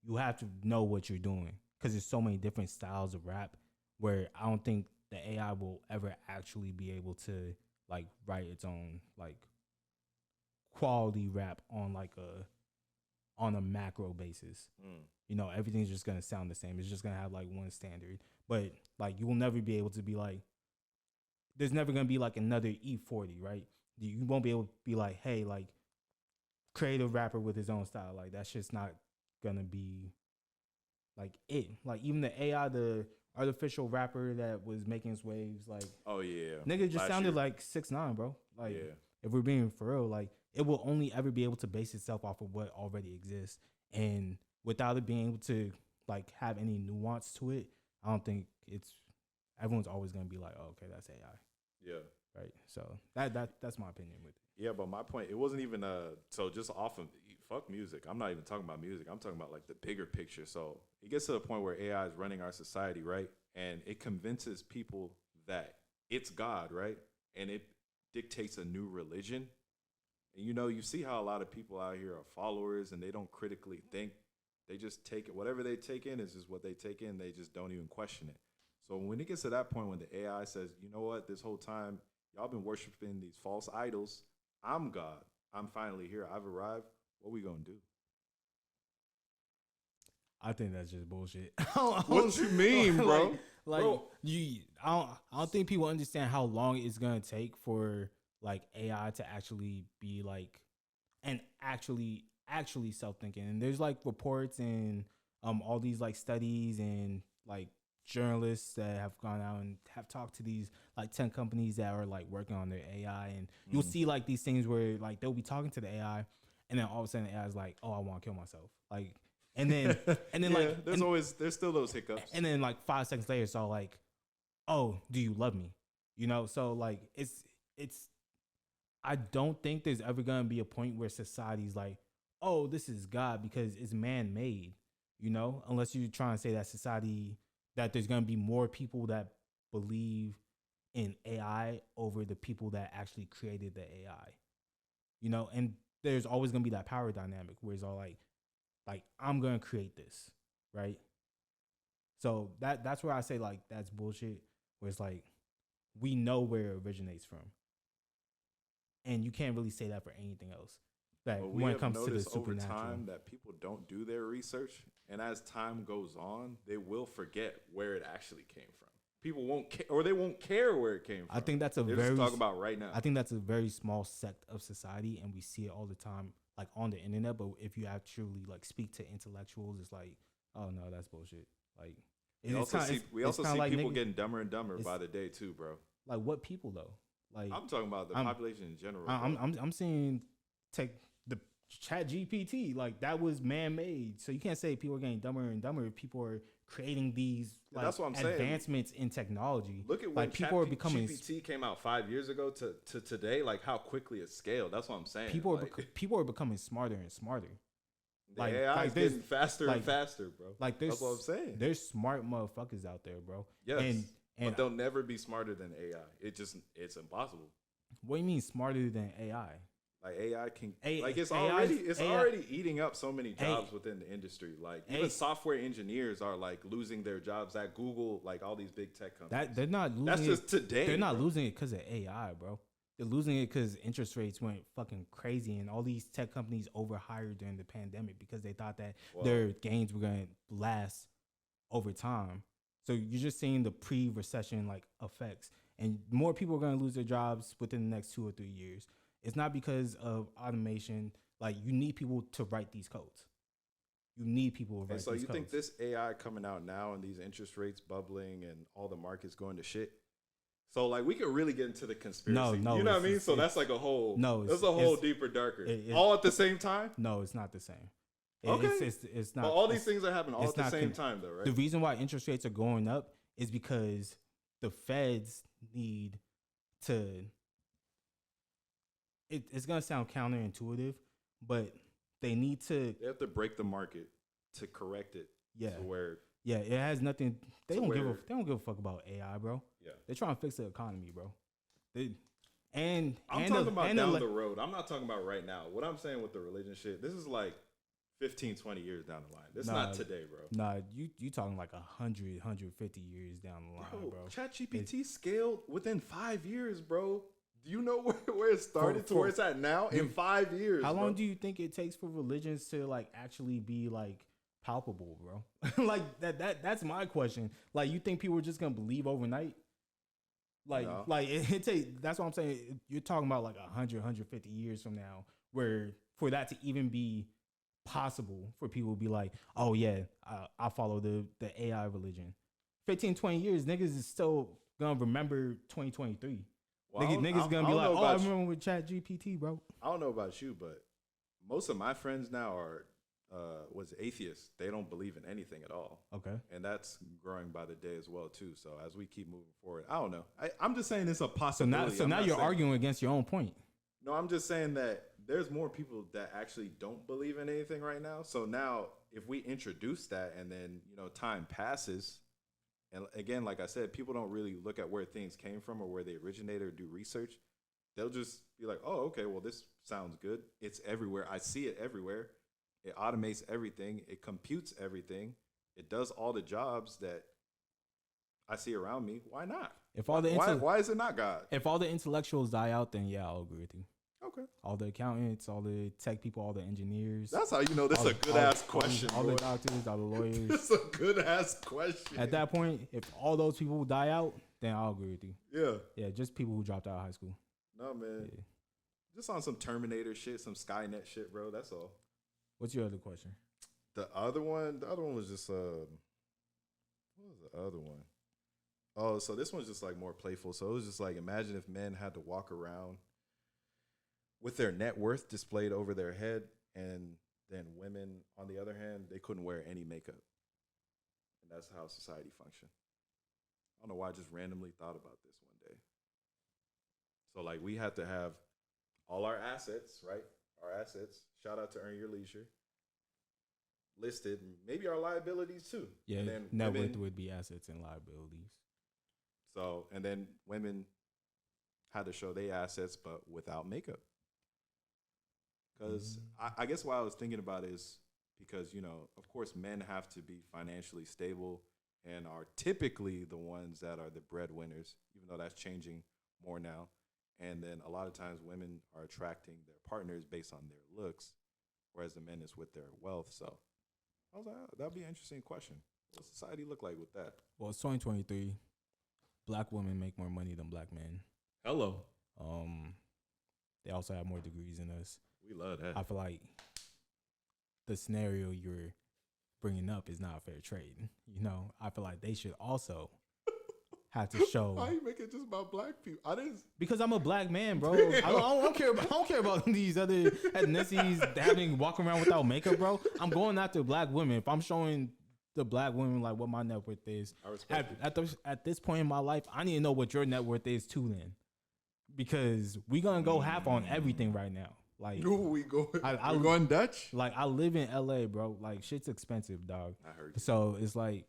you have to know what you're doing. Because there's so many different styles of rap where I don't think the AI will ever actually be able to like write its own like quality rap on a macro basis. You know, everything's just gonna sound the same. It's just gonna have like one standard. But like you will never be able to be like, there's never gonna be like another E40, right? You won't be able to be like, hey, like create a rapper with his own style. Like that's just not gonna be like it. Like even the AI, the artificial rapper that was making his waves, like, oh yeah, nigga just sounded like 6ix9ine, bro. Like, yeah. If we're being for real, like, it will only ever be able to base itself off of what already exists, and without it being able to like have any nuance to it, I don't think everyone's always gonna be like, oh, okay, that's AI. Yeah. Right. So that's my opinion with it. Yeah, but my point, it wasn't even so just off of fuck music. I'm not even talking about music. I'm talking about like the bigger picture. So it gets to the point where AI is running our society, right? And it convinces people that it's God, right? And it dictates a new religion. And you know, you see how a lot of people out here are followers and they don't critically think. They just take it. Whatever they take in is just what they take in. They just don't even question it. So when it gets to that point when the AI says, you know what, this whole time y'all been worshiping these false idols. I'm God. I'm finally here. I've arrived. What we gonna do? I think that's just bullshit. What you mean, bro? I don't think people understand how long it's gonna take for like AI to actually be like and actually self-thinking. And there's like reports and all these like studies and like journalists that have gone out and have talked to these like 10 companies that are like working on their AI, and you'll see like these things where like they'll be talking to the AI and then all of a sudden the AI is like, oh, I want to kill myself. Like, and then yeah, like there's still those hiccups. And then like 5 seconds later, it's all like, oh, do you love me? You know? So like it's I don't think there's ever gonna be a point where society's like, oh, this is God, because it's man-made, you know, unless you're trying to say that society, that there's going to be more people that believe in AI over the people that actually created the AI, you know, and there's always going to be that power dynamic where it's all like I'm going to create this, right? So that's where I say like that's bullshit, where it's like we know where it originates from, and you can't really say that for anything else. That when it comes to the supernatural, over time that people don't do their research, and as time goes on, they will forget where it actually came from. People won't care, or they won't care where it came from. I think that's They're just talking about right now. I think that's a very small sect of society, and we see it all the time, like on the internet. But if you actually like speak to intellectuals, it's like, oh no, that's bullshit. Like we also see people getting dumber and dumber by the day too, bro. Like what people though? Like I'm talking about the population in general. I'm seeing the Chat GPT, like that was man-made. So you can't say people are getting dumber and dumber if people are creating these like that's what I'm advancements in technology. Look at when like people are becoming GPT came out 5 years ago to today, like how quickly it scaled. That's what I'm saying. People are becoming smarter and smarter. The AI is getting faster and faster, bro. Like that's what I'm saying. There's smart motherfuckers out there, bro. Yes, but they'll never be smarter than AI. It's impossible. What do you mean smarter than AI? Like AI can, like it's already eating up so many jobs within the industry. Like even software engineers are like losing their jobs at Google, like all these big tech companies. They're not losing. That's just today. They're not losing it because of AI, bro. They're losing it because interest rates went fucking crazy, and all these tech companies overhired during the pandemic because they thought that their gains were going to last over time. So you're just seeing the pre-recession like effects, and more people are going to lose their jobs within the next 2 or 3 years. It's not because of automation. Like you need people to write these codes. You need people to write these codes. So you think this AI coming out now and these interest rates bubbling and all the markets going to shit? So like we could really get into the conspiracy. No, you know what I mean? So that's like a whole. No, that's a whole deeper, darker. All at the same time. No, it's not the same. Okay. It's not. But all these things are happening all it's at the not same time, though, right? The reason why interest rates are going up is because the feds need to. It's gonna sound counterintuitive, but they need to. They have to break the market to correct it. Yeah. To where. Yeah, it has nothing. They To don't where- give a fuck about AI, bro. Yeah. They're trying to fix the economy, bro. I'm I'm talking about down the road. I'm not talking about right now. What I'm saying with the religion shit, this is like 15, 20 years down the line. This is not today, bro. Nah, you talking like 100, 150 years down the line, bro. ChatGPT scaled within 5 years, bro. Do you know where it started to where it's at now in 5 years? How bro. long do you think it takes for religions to like actually be like palpable, bro? Like that's my question. Like, you think people are just gonna believe overnight? Like, No. like it take. That's what I'm saying. You're talking about like 100, 150 years from now, where for that to even be possible for people to be like, oh yeah, I follow the AI religion. 15, 20 years, niggas is still gonna remember 2023. Well, Niggas gonna be like, know oh, I about remember with ChatGPT, bro. I don't know about you, but most of my friends now are was atheists. They don't believe in anything at all. Okay. And that's growing by the day as well too. So as we keep moving forward, I don't know. I'm just saying it's a So possibility. now you're arguing against your own point. No, I'm just saying that there's more people that actually don't believe in anything right now. So now if we introduce that and then, time passes, and again, like I said, people don't really look at where things came from or where they originated or do research. They'll just be like, oh, okay, well, this sounds good. It's everywhere. I see it everywhere. It automates everything. It computes everything. It does all the jobs that I see around me. Why not? Why is it not God? If all the intellectuals die out, then yeah, I'll agree with you. Okay. All the accountants, all the tech people, all the engineers. That's how you know this is a good ass question. All the doctors, all the lawyers. It's a good ass question. At that point, if all those people die out, then I'll agree with you. Yeah. Yeah, just people who dropped out of high school. No, man. Yeah. Just on some Terminator shit, some Skynet shit, bro. That's all. What's your other question? The other one was just what was the other one? Oh, so this one's just like more playful. So it was just like, imagine if men had to walk around with their net worth displayed over their head, and then women, on the other hand, they couldn't wear any makeup. And that's how society functioned. I don't know why I just randomly thought about this one day. So like we had to have all our assets, right? Our assets, shout out to Earn Your Leisure, listed, maybe our liabilities too. Yeah, and then net worth would be assets and liabilities. So, and then women had to show their assets, but without makeup. Because I guess what I was thinking about is because, of course, men have to be financially stable and are typically the ones that are the breadwinners, even though that's changing more now. And then a lot of times women are attracting their partners based on their looks, whereas the men is with their wealth. So I was like, oh, that'd be an interesting question. What does society look like with that? Well, it's 2023. Black women make more money than black men. Hello. They also have more degrees than us. We love that. I feel like the scenario you're bringing up is not a fair trade. I feel like they should also have to show. Why you make it just about black people? Because I'm a black man, bro. I don't care about these other ethnicities having walking around without makeup, bro. I'm going after black women. If I'm showing the black women like what my net worth is, at this point in my life, I need to know what your net worth is too. Then, because we gonna go half on everything right now. Like, we going Dutch? Like, I live in LA, bro. Like, shit's expensive, dog. I heard you. So it's like,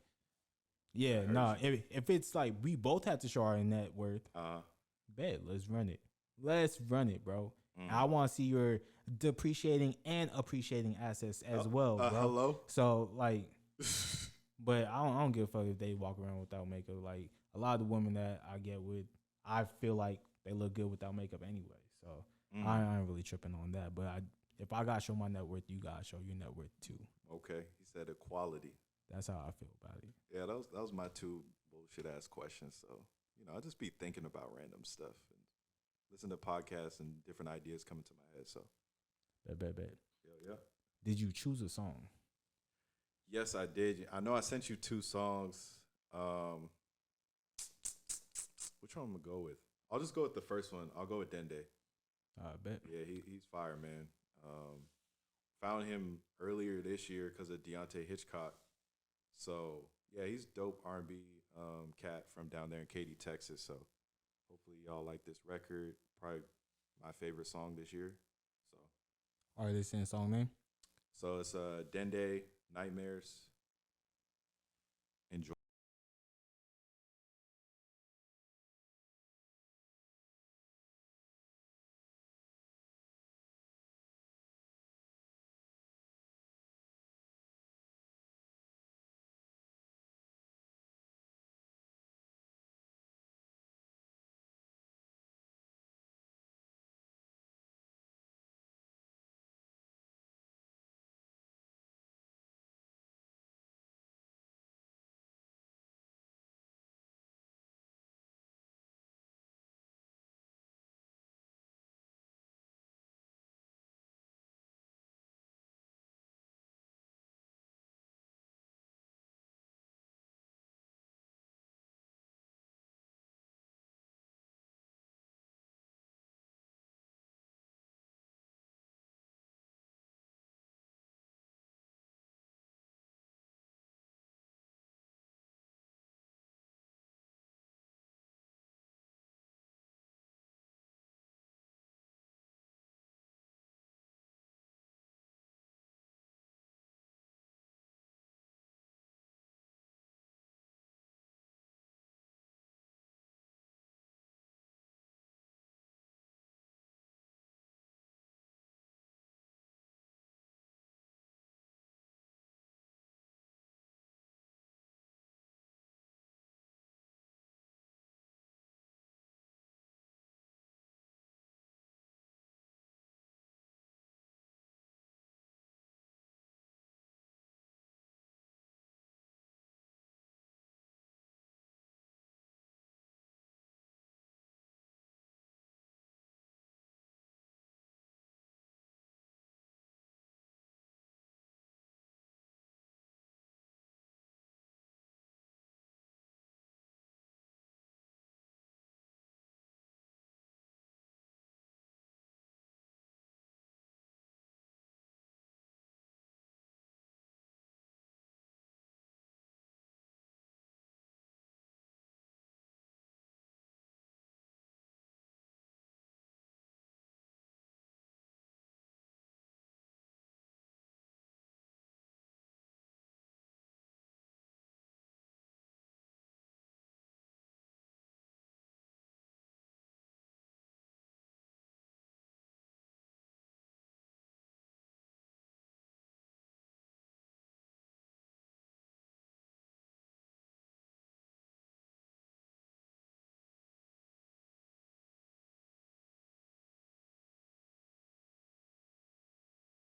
yeah, nah. If it's like we both have to show our net worth, bet let's run it. Let's run it, bro. I want to see your depreciating and appreciating assets as well, bro. Hello. So like, but I don't give a fuck if they walk around without makeup. Like, a lot of the women that I get with, I feel like they look good without makeup anyway. So I ain't really tripping on that. But if I gotta show my net worth, you gotta show your net worth too. Okay, he said equality. That's how I feel about it. Yeah, that was my two bullshit ass questions. So I just be thinking about random stuff and listen to podcasts and different ideas come into my head. So bet. Yeah. Did you choose a song? Yes, I did. I know I sent you 2 songs. Which one I'm gonna go with? I'll just go with the first one. I'll go with Dende. I bet. Yeah, he's fire, man. In found him earlier this year because of Deontay Hitchcock. So yeah, he's dope R&B cat from down there in Katy, Texas. So hopefully y'all like this record. Probably my favorite song this year. So Artist and song name? So it's Dende Nightmares. Enjoy.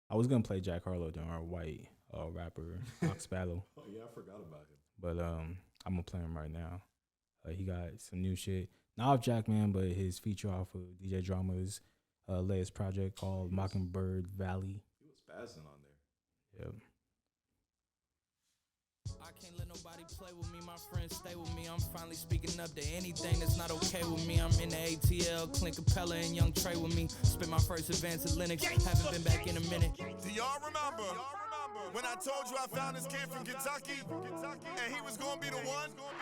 I was gonna play Jack Harlow during our white rapper Ox Battle. Oh yeah, I forgot about him. But I'm gonna play him right now. He got some new shit. Not off Jack Man, but his feature off of DJ Drama's latest project called Mockingbird Valley. He was spazzing on there. Yep. I can't let nobody play with me, my friends stay with me. I'm finally speaking up to anything that's not okay with me. I'm in the ATL, Clint Capella and Young Trey with me. Spent my first advance at Linux, haven't been back in a minute. Do y'all remember when I told you I found this kid from Kentucky and he was gonna be the one? Why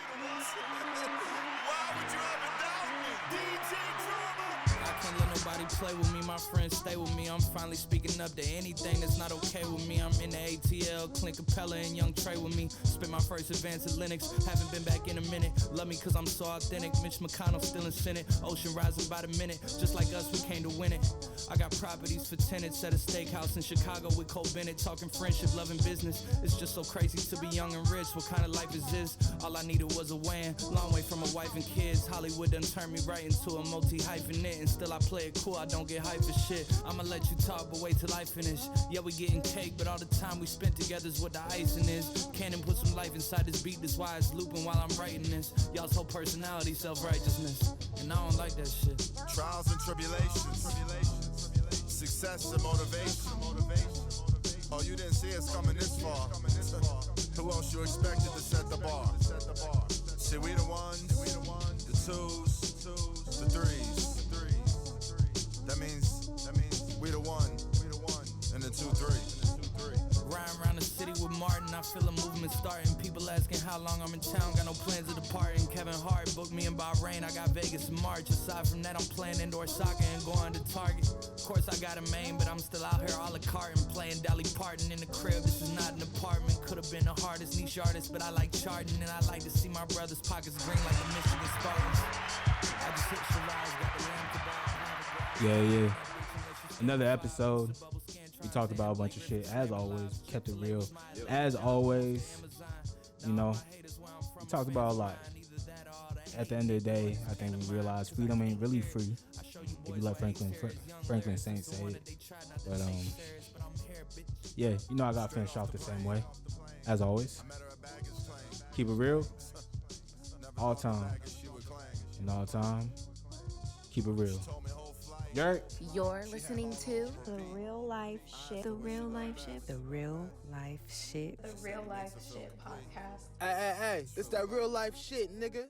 would you ever doubt me? DJ Drama! I can't let nobody play with me, my friends stay with me. I'm finally speaking up to anything that's not okay with me. I'm in the ATL, Clint Capella and Young Trey with me. Spent my first advance at Linux, haven't been back in a minute. Love me cause I'm so authentic, Mitch McConnell still in Senate. Ocean rising by the minute, just like us we came to win it. I got properties for tenants at a steakhouse in Chicago with Cole Bennett. Talking friendship, loving business. It's just so crazy to be young and rich. What kind of life is this? All I needed was a WAN, long way from a wife and kids. Hollywood done turned me right into a multi-hyphenate. And still I play it cool, I don't get hype for shit. I'ma let you talk, but wait till I finish. Yeah, we getting cake, but all the time we spent together's what the icing is. Cannon put some life inside this beat, that's why it's looping while I'm writing this. Y'all's whole personality, self-righteousness, and I don't like that shit. Trials and tribulations, success and motivation. Oh, you didn't see us coming this far. Who else you expected to set the bar? Shit, we the ones, the twos, the threes. That means we the one and the 2-3. Riding around the city with Martin, I feel a movement starting. People asking how long I'm in town, got no plans of departing. Kevin Hart booked me in Bahrain, I got Vegas in March. Aside from that, I'm playing indoor soccer and going to Target. Of course, I got a main, but I'm still out here a la carte and playing Dolly Parton in the crib. This is not an apartment, could have been the hardest niche artist, but I like charting and I like to see my brother's pockets green like the Michigan Spartans. I just hit Shiraz, got the lamb kebab. Yeah. Another episode. We talked about a bunch of shit. As always, kept it real. As always, you know, we talked about a lot. At the end of the day, I think we realized freedom ain't really free. If you let Franklin Saint say it. But yeah, you know I gotta finish off the same way. As always, keep it real. All time. And all time, keep it real. You're listening to The Real Life Shit. The Real Life Shit. The Real Life Shit. The Real Life Shit podcast. Hey, it's that real life shit, nigga.